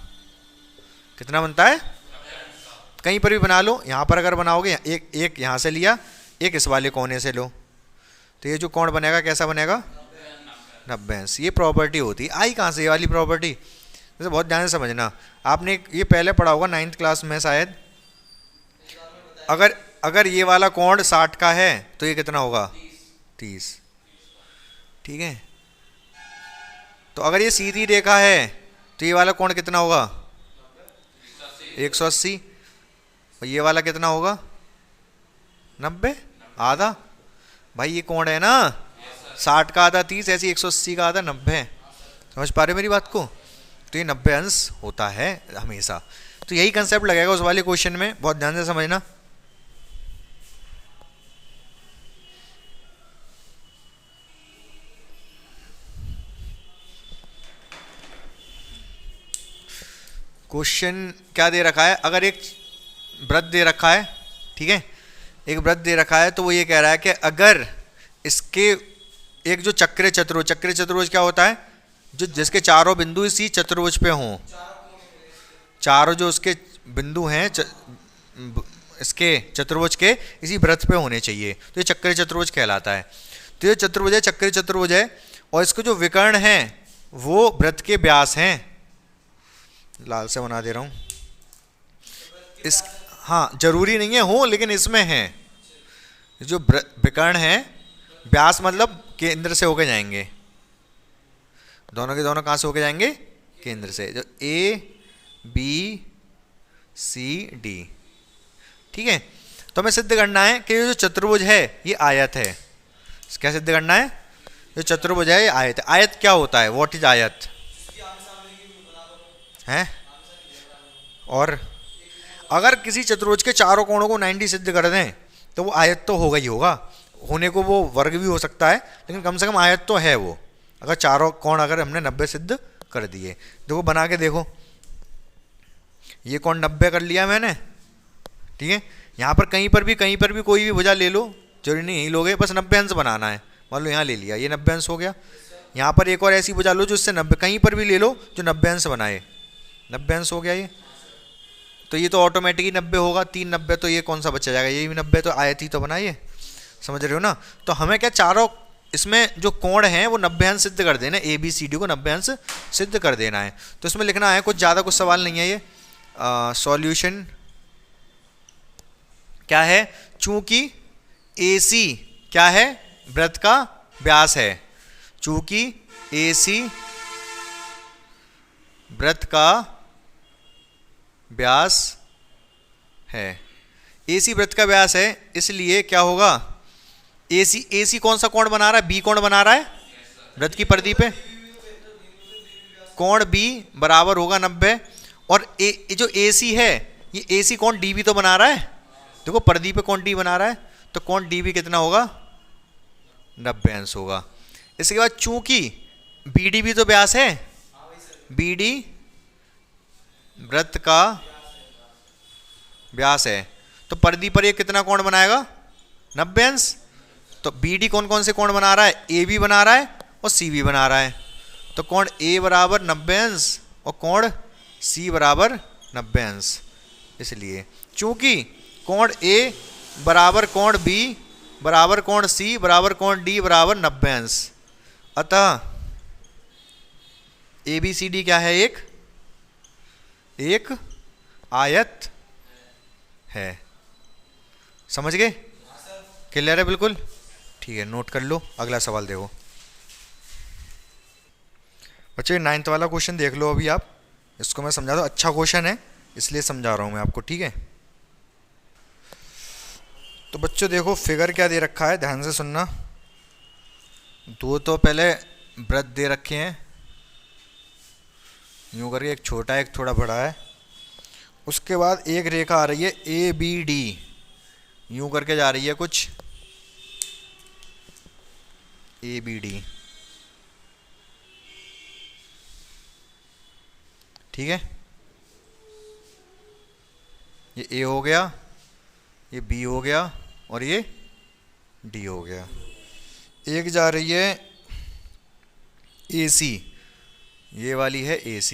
कितना बनता है? कहीं पर भी बना लो, यहाँ पर अगर बनाओगे, एक यहाँ से लिया, एक इस वाले कोने से लो, तो ये जो कोण बनेगा कैसा बनेगा? 90 अंश। ये प्रॉपर्टी होती है। आई कहाँ से ये वाली प्रॉपर्टी? जैसे बहुत ध्यान से समझना, आपने ये पहले पढ़ा होगा 9th क्लास में शायद। अगर ये वाला कोण 60 का है तो ये कितना होगा? 30। ठीक है, तो अगर ये सीधी रेखा है तो ये वाला कोण कितना होगा? 180। और ये वाला कितना होगा? 90। आधा। भाई ये कोण है ना, 60 का आधा 30, ऐसी 180 का आधा 90। समझ पा रहे हो मेरी बात को? तो ये 90 अंश होता है हमेशा। तो यही कंसेप्ट लगेगा उस वाले क्वेश्चन में, बहुत ध्यान से समझना। क्वेश्चन क्या दे रखा है? अगर एक वृत्त दे रखा है, ठीक है, एक वृत्त दे रखा है, तो वो ये कह रहा है कि अगर इसके एक जो चतुर्भुज क्या होता है? जो जिसके चारों बिंदु इसी चतुर्भुज पे हों, चारों जो उसके बिंदु हैं इसके चतुर्भुज के इसी वृत्त पे होने चाहिए, तो ये चक्रीय चतुर्भुज कहलाता है। तो ये चतुर्भुज है, चक्रीय चतुर्भुज है, और इसके जो विकर्ण हैं वो वृत्त के व्यास हैं। लाल से बना दे रहा हूँ इस, हाँ जरूरी नहीं है हो, लेकिन इसमें है जो विकर्ण है, व्यास मतलब केंद्र से होके जाएंगे, दोनों के दोनों कहाँ से होके जाएंगे? केंद्र से। जो A B C D, ठीक है। तो हमें सिद्ध करना है कि जो चतुर्भुज है ये आयत है। क्या सिद्ध करना है? जो चतुर्भुज है ये आयत है। आयत क्या होता है? व्हाट इज आयत है? और अगर किसी चतुर्भुज के चारों कोणों को 90 सिद्ध कर दें तो वो आयत तो होगा ही होगा। होने को वो वर्ग भी हो सकता है, लेकिन कम से कम आयत तो है वो। अगर चारों कोण अगर हमने 90 सिद्ध कर दिए, देखो बना के देखो, ये कोण 90 कर लिया मैंने, ठीक है। यहाँ पर कहीं पर भी कोई भी भुजा ले लो, जरूरी नहीं यही लोगे, बस 90 अंश बनाना है। मान लो यहाँ ले लिया, ये 90 अंश हो गया। यहाँ पर एक और ऐसी भुजा लो जो इससे 90, कहीं पर भी ले लो जो 90 अंश बनाए, 90 अंश हो गया ये। तो ये तो ऑटोमेटिक ही 90 होगा, 3 90, तो ये कौन सा बच्चा जाएगा? ये भी 90, तो आयत ही तो बनाइए। समझ रहे हो ना? तो हमें क्या चारों इसमें जो कोण हैं वो 90 अंश सिद्ध कर देना है, ABCD को 90 अंश सिद्ध कर देना है। तो इसमें लिखना है, कुछ ज़्यादा कुछ सवाल नहीं है ये। सॉल्यूशन क्या है? चूंकि AC क्या है? वृत्त का व्यास है। चूंकि AC वृत्त का व्यास है, AC वृत्त का व्यास है, इसलिए क्या होगा, AC कौन सा कोण बना रहा है, B कोण बना रहा है वृत्त की परिधि पे, कोण B बराबर होगा 90। और जो AC है ये AC कोण DB तो बना रहा है, देखो परिधि पे कोण D बना रहा है, तो कोण DB कितना होगा, 90 अंश होगा। इसके बाद चूंकि BD भी तो व्यास है, BD वृत्त का व्यास है, तो परिधि पर ये कितना कोण बनाएगा, 90 अंश। तो BD कौन कौन से कोण बना रहा है, AB बना रहा है और CB बना रहा है, तो कोण A बराबर 90 अंश और कोण C बराबर 90 अंश। इसलिए चूंकि कोण A बराबर कोण B बराबर कोण C बराबर कोण D बराबर 90 अंश, अतः ABCD क्या है, एक आयत है। समझ गए, क्लियर है बिल्कुल, ठीक है, नोट कर लो। अगला सवाल देखो बच्चों, 9th वाला क्वेश्चन देख लो अभी आप, इसको मैं समझा दूँ, अच्छा क्वेश्चन है इसलिए समझा रहा हूँ मैं आपको, ठीक है। तो बच्चों देखो फिगर क्या दे रखा है, ध्यान से सुनना। दो तो पहले वृत्त दे रखे हैं यूं करके, एक छोटा है एक थोड़ा बड़ा है, उसके बाद एक रेखा आ रही है ABD, यूं करके जा रही है कुछ ABD, ठीक है। ये A हो गया, ये B हो गया और ये D हो गया। एक जा रही है AC, ये वाली है AC,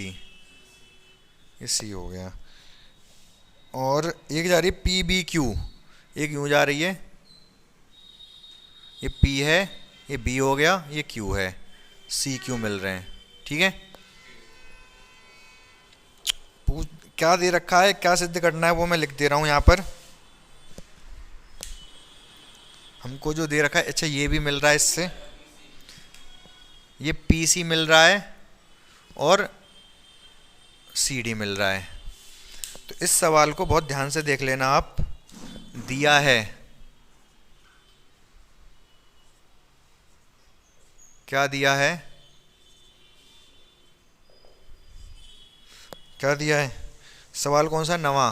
ये C हो गया। और एक जा रही है PBQ, एक यूं जा रही है, ये P है, ये B हो गया, ये Q है, CQ मिल रहे हैं, ठीक है। क्या दे रखा है, क्या सिद्ध करना है वो मैं लिख दे रहा हूं यहां पर। हमको जो दे रखा है, अच्छा ये भी मिल रहा है इससे, ये PC मिल रहा है और CD मिल रहा है। तो इस सवाल को बहुत ध्यान से देख लेना आप। दिया है, क्या दिया है, क्या दिया है, सवाल कौन सा, नवा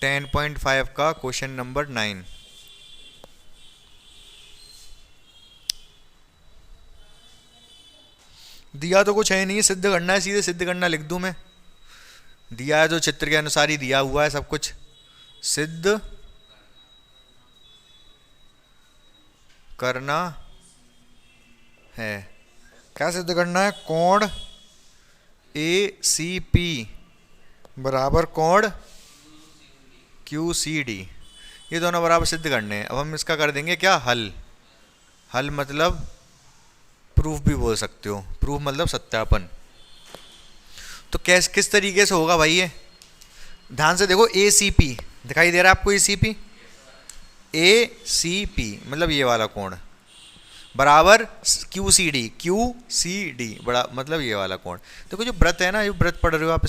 10.5 का क्वेश्चन नंबर 9। दिया तो कुछ है नहीं, सिद्ध करना है, सीधे सिद्ध करना लिख दूं मैं। दिया है जो चित्र के अनुसार ही दिया हुआ है सब कुछ, सिद्ध करना है। क्या सिद्ध करना है, कोण ACP बराबर कोण QCD, ये दोनों बराबर सिद्ध करने हैं। अब हम इसका कर देंगे क्या, हल। हल मतलब प्रूफ भी बोल सकते हो, प्रूफ मतलब सत्यापन। तो किस तरीके से होगा भाई, ये ध्यान से देखो, ACP दिखाई दे रहा है आपको, ACP मतलब ये वाला कोण बराबर QCD बड़ा मतलब ये वाला कोण। देखो जो व्रत है ना, ये व्रत पढ़ रहे हो आप,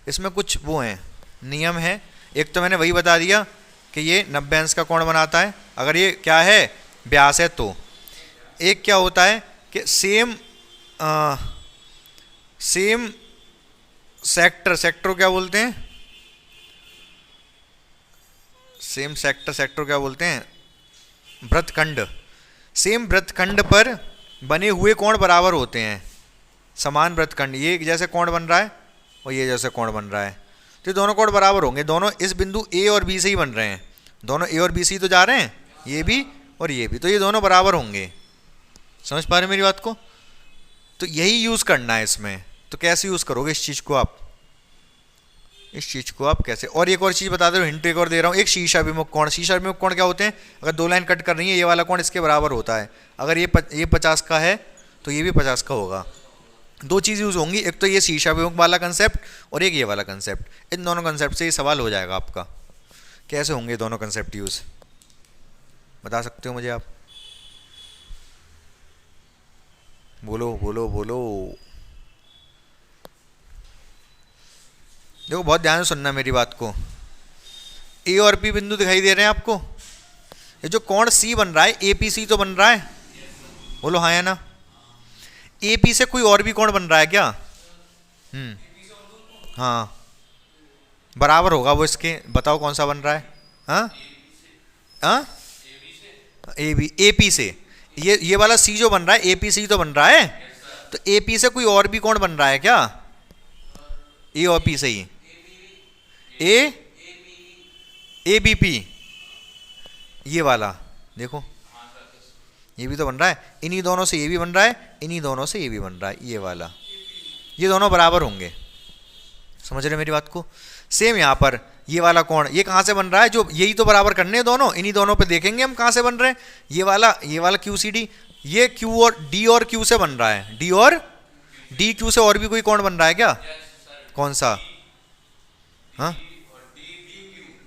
इसमें कुछ वो हैं, नियम है। एक तो मैंने वही बता दिया कि ये 90 अंश का कोण बनाता है अगर ये क्या है, व्यास है तो। एक क्या होता है कि सेम सेक्टर क्या बोलते हैं, सेम सेक्टर क्या बोलते हैं, वृत्तखंड। सेम वृत्तखंड पर बने हुए कोण बराबर होते हैं, समान वृत्तखंड, ये जैसे कोण बन रहा है और ये जैसे कोण बन रहा है, तो दोनों कोण बराबर होंगे। दोनों इस बिंदु A और B से ही बन रहे हैं, दोनों A और B से ही तो जा रहे हैं, ये भी और ये भी, तो ये दोनों बराबर होंगे। समझ पा रहे मेरी बात को? तो यही यूज़ करना है इसमें। तो कैसे यूज़ करोगे इस चीज़ को आप, इस चीज़ को आप कैसे। और एक और चीज़ बता दे रहा हूँ, हिंट एक और दे रहा हूँ, एक शीर्षाभिमुख कोण। शीर्षाभिमुख कोण क्या होते हैं, अगर दो लाइन कट कर रही है, ये वाला कोण इसके बराबर होता है। अगर ये 50 का है तो ये भी 50 का होगा। दो चीज़ यूज़ होंगी, एक तो ये शीर्षाभिमुख वाला कंसेप्ट और एक ये वाला कंसेप्ट। इन दोनों कंसेप्ट से ये सवाल हो जाएगा आपका। कैसे होंगे दोनों कंसेप्ट यूज़, बता सकते हो मुझे आप? बोलो बोलो बोलो। देखो बहुत ध्यान से सुनना मेरी बात को। ए और पी बिंदु दिखाई दे रहे हैं आपको? ये जो कोण सी बन रहा है, ए पी सी तो बन रहा है, बोलो हाँ या ना? ए पी से कोई और भी कोण बन रहा है क्या? हाँ, बराबर होगा वो इसके, बताओ कौन सा बन रहा है? हाँ हाँ, ए पी से ये वाला सी जो बन रहा है, ए पी सी तो बन रहा है, तो ए पी से कोई और भी कोण बन रहा है क्या? ए और पी से ही ए बी पी, ये वाला देखो, ये भी तो बन रहा है, इन्हीं दोनों से ये भी बन रहा है, इन्हीं दोनों से ये भी बन रहा है, ये वाला, ये दोनों बराबर होंगे। समझ रहे मेरी बात को? सेम यहाँ पर ये वाला कोण, ये कहाँ से बन रहा है? जो यही तो बराबर करने हैं दोनों, इन्हीं दोनों पे देखेंगे हम कहाँ से बन रहे हैं। ये वाला क्यू सी डी, ये क्यू और डी और क्यू से बन रहा है, डी और डी क्यू से और भी कोई कोण बन रहा है क्या? कौन सा? हाँ,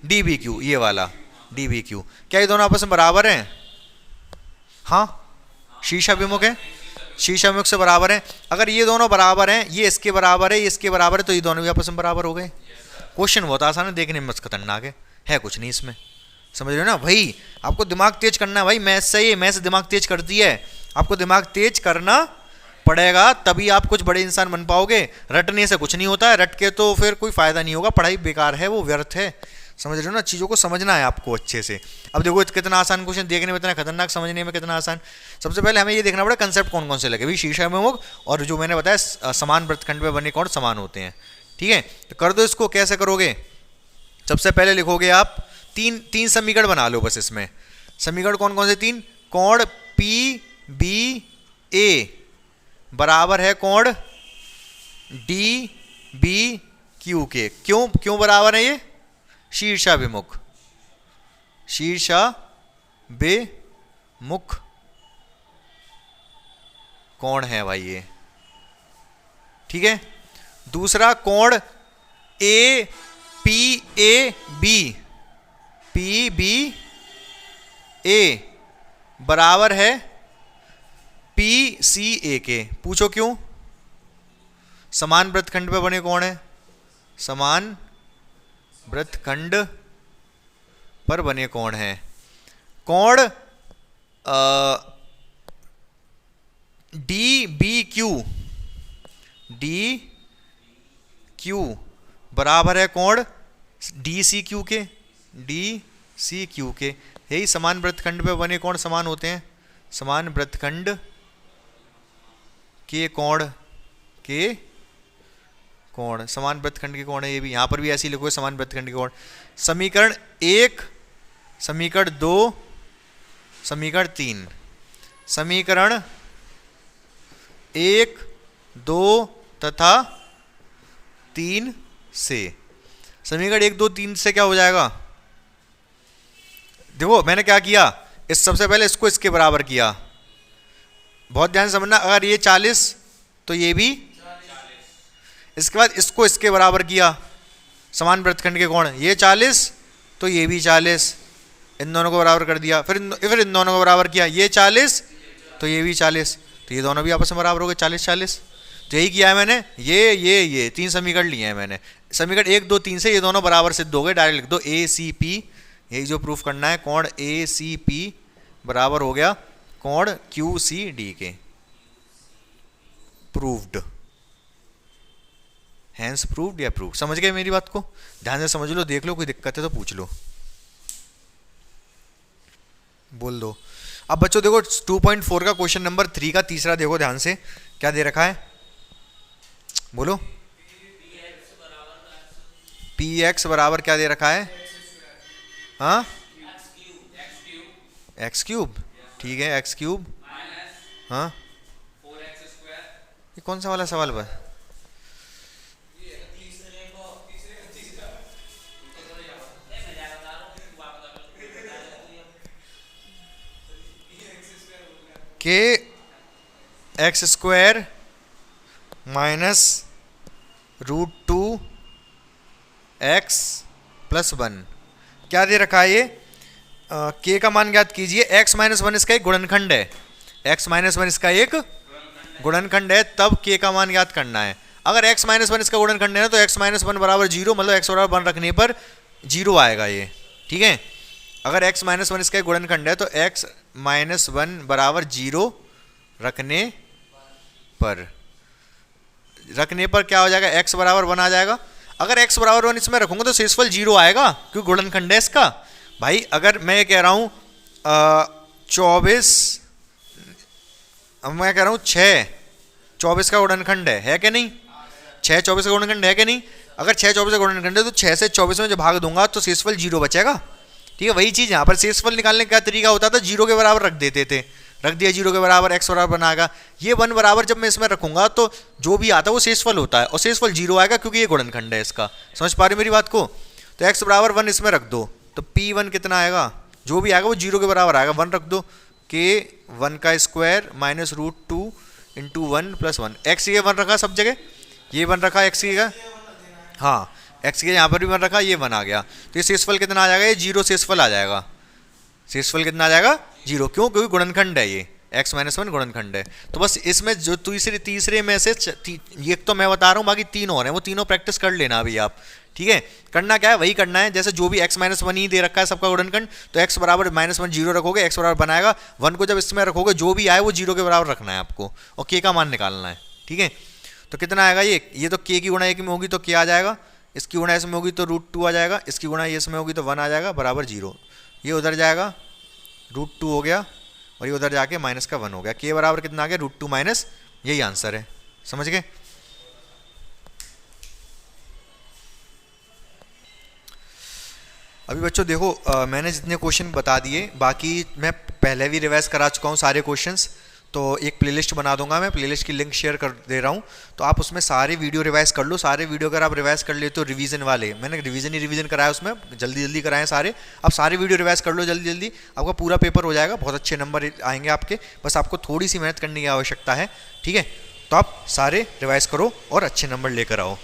डी बी क्यू, ये वाला डी बी क्यू। क्या ये दोनों आपस में बराबर हैं? हाँ, शीर्षाभिमुख है, शीर्षाभिमुख से बराबर है। अगर ये दोनों बराबर हैं, ये इसके बराबर है, ये इसके बराबर है, तो ये दोनों भी आपस में बराबर हो गए। क्वेश्चन बहुत आसान है, देखने में मस्त खतरनाक है कुछ नहीं इसमें। समझ रहे हो ना भाई? आपको दिमाग तेज करना है भाई, मैथ्स से, ये मैथ्स दिमाग तेज करती है, आपको दिमाग तेज करना पड़ेगा, तभी आप कुछ बड़े इंसान बन पाओगे। रटने से कुछ नहीं होता है, रट के तो फिर कोई फायदा नहीं होगा, पढ़ाई बेकार है, वो व्यर्थ है। समझ रहे हो ना? चीज़ों को समझना है आपको अच्छे से। अब देखो कितना आसान क्वेश्चन, देखने में इतना खतरनाक, समझने में कितना आसान। सबसे पहले हमें ये देखना पड़ेगा कंसेप्ट कौन कौन से लगे भाई, शीर्षाभिमुख और जो मैंने बताया समान वृत्तखंड में बने कोण समान होते हैं। ठीक है, तो कर दो इसको। कैसे करोगे? सबसे पहले लिखोगे आप तीन समीकरण बना लो बस इसमें। समीकरण कौन कौन से? तीन। कोण पी बी ए बराबर है कोण डी बी क्यू के। क्यों बराबर है ये? शीर्षाभिमुख, शीर्षाभिमुख कोण है भाई ये। ठीक है, दूसरा कोण ए पी बी ए बराबर है पी सी ए के। पूछो क्यों? समान वृत्तखंड पे बने कोण है, समान वृत्तखंड पर बने कोण है। कोण डी बी क्यू बराबर है कोण डी सी क्यू के, यही समान वृत्तखंड पे बने कोण समान होते हैं। समान वृत्तखंड के कोण समान वृत्तखंड के कोण है। ये भी यहाँ पर भी ऐसे ही लिखोगे, समान वृत्तखंड के कोण। समीकरण 1, समीकरण 2, समीकरण 3। समीकरण 1, 2 तथा 3 से, समीकरण 1, 2, 3 से क्या हो जाएगा? देखो मैंने क्या किया, इस सबसे पहले इसको इसके बराबर किया। बहुत ध्यान से समझना, अगर ये 40 तो ये भी 40। इसके बाद इसको इसके बराबर किया, समान वृत्तखंड के कोण, ये 40 तो ये भी 40, इन दोनों को बराबर कर दिया। फिर इन दोनों को बराबर किया, ये 40 तो ये भी 40, तो ये दोनों भी आपस में बराबर हो गए 40-40। तो यही किया है मैंने, ये 3 समीकरण लिए हैं मैंने। समीकरण 1, 2, 3 से ये दोनों बराबर सिद्ध हो गए। डायरेक्ट लिख दो ए सी पी, यही जो प्रूफ करना है, कोण ए सी पी बराबर हो गया कोण क्यू सी डी के। प्रूव्ड, हैंस प्रूव्ड या प्रूव। समझ गए मेरी बात को? ध्यान से समझ लो, देख लो, कोई दिक्कत है तो पूछ लो, बोल दो। अब बच्चों देखो 2.4 का क्वेश्चन नंबर 3 का तीसरा देखो ध्यान से, क्या दे रखा है, बोलो। पी एक्स बराबर क्या दे रखा है? हाँ, एक्स क्यूब। ठीक है, एक्स क्यूब। हाँ, ये कौन सा वाला सवाल बा? के x square minus √2 x plus 1 क्या दे रखा है ये? के का मान ज्ञात कीजिए। x माइनस 1 इसका एक गुणनखंड है, x माइनस 1 इसका एक गुणनखंड है, तब k का मान ज्ञात करना है। अगर x माइनस 1 इसका गुणनखंड है ना, तो x माइनस 1 बराबर 0, मतलब x बराबर 1 रखने पर 0 आएगा ये। ठीक है। अगर x माइनस वन इसका गुणनखंड है तो x माइनस वन बराबर 0 रखने पर क्या हो जाएगा, x बराबर 1 आ जाएगा। अगर x बराबर 1 इसमें रखूंगा तो शेषफल 0 आएगा क्योंकि गुणनखंड है इसका। भाई अगर मैं ये कह रहा हूँ 24, मैं कह रहा हूँ 6 24 का गुणनखंड है क्या नहीं, 6 24 का गुणनखंड है क्या नहीं। अगर 6 24 का गुणनखंड है तो 6 से 24 में जब भाग दूंगा तो शेषफल 0 बचेगा। ठीक है, वही चीज़ यहाँ पर शेषफल निकालने का तरीका होता था 0 के बराबर रख देते थे, रख दिया 0 के बराबर, x बराबर बनाएगा। ये 1 बराबर जब मैं इसमें रखूंगा तो जो भी आता है वो शेषफल होता है और शेषफल 0 आएगा क्योंकि ये गुणनखंड है इसका। समझ पा रहे मेरी बात को। तो x बराबर 1 इसमें रख दो तो p1 कितना आएगा, जो भी आएगा वो 0 के बराबर आएगा। 1 रख दो, k 1 का square minus √2 into 1 plus 1। x ये 1 रखा सब जगह, ये 1 रखा x का, हाँ x के यहाँ पर भी 1 रखा, ये 1 आ गया। तो ये शेषफल कितना आ जाएगा, ये 0 शेषफल आ जाएगा। शेषफल कितना आ जाएगा, 0, क्यों, क्योंकि गुणनखंड है ये, x माइनस 1 गुणनखंड है। तो बस इसमें जो तीसरे में से ये तो मैं बता रहा हूँ, बाकी 3 और हैं, वो तीनों प्रैक्टिस कर लेना अभी आप। ठीक है, करना क्या है, वही करना है जैसे जो भी x माइनस 1 ही दे रखा है सबका गुणनखंड, तो x बराबर माइनस 1 0 रखोगे, x बराबर बनाएगा 1 को जब इसमें रखोगे जो भी आए वो 0 के बराबर रखना है आपको और k का मान निकालना है। ठीक है, तो कितना आएगा ये तो k की गुणा 1 में होगी तो k आ जाएगा, इसकी गुणा इसमें होगी तो √2 आ जाएगा, इसकी गुणा ये इसमें होगी तो 1 आ जाएगा बराबर 0। ये उधर जाएगा √2 हो गया और ये उधर जाके माइनस का 1 हो गया। k बराबर कितना आ गया, √2 माइनस, यही आंसर है। समझ गए। अभी बच्चों देखो मैंने जितने क्वेश्चन बता दिए, बाकी मैं पहले भी रिवाइज करा चुका हूँ सारे क्वेश्चंस। तो एक प्लेलिस्ट बना दूंगा मैं, प्लेलिस्ट की लिंक शेयर कर दे रहा हूँ, तो आप उसमें सारे वीडियो रिवाइज कर लो। सारे वीडियो अगर आप रिवाइज कर लेते हो रिवीजन वाले, मैंने रिवीजन कराया उसमें, जल्दी जल्दी कराए सारे, आप सारे वीडियो रिवाइज कर लो जल्दी जल्दी, आपका पूरा पेपर हो जाएगा, बहुत अच्छे नंबर आएंगे आपके। बस आपको थोड़ी सी मेहनत करने की आवश्यकता है। ठीक है, तो आप सारे रिवाइज करो और अच्छे नंबर लेकर आओ।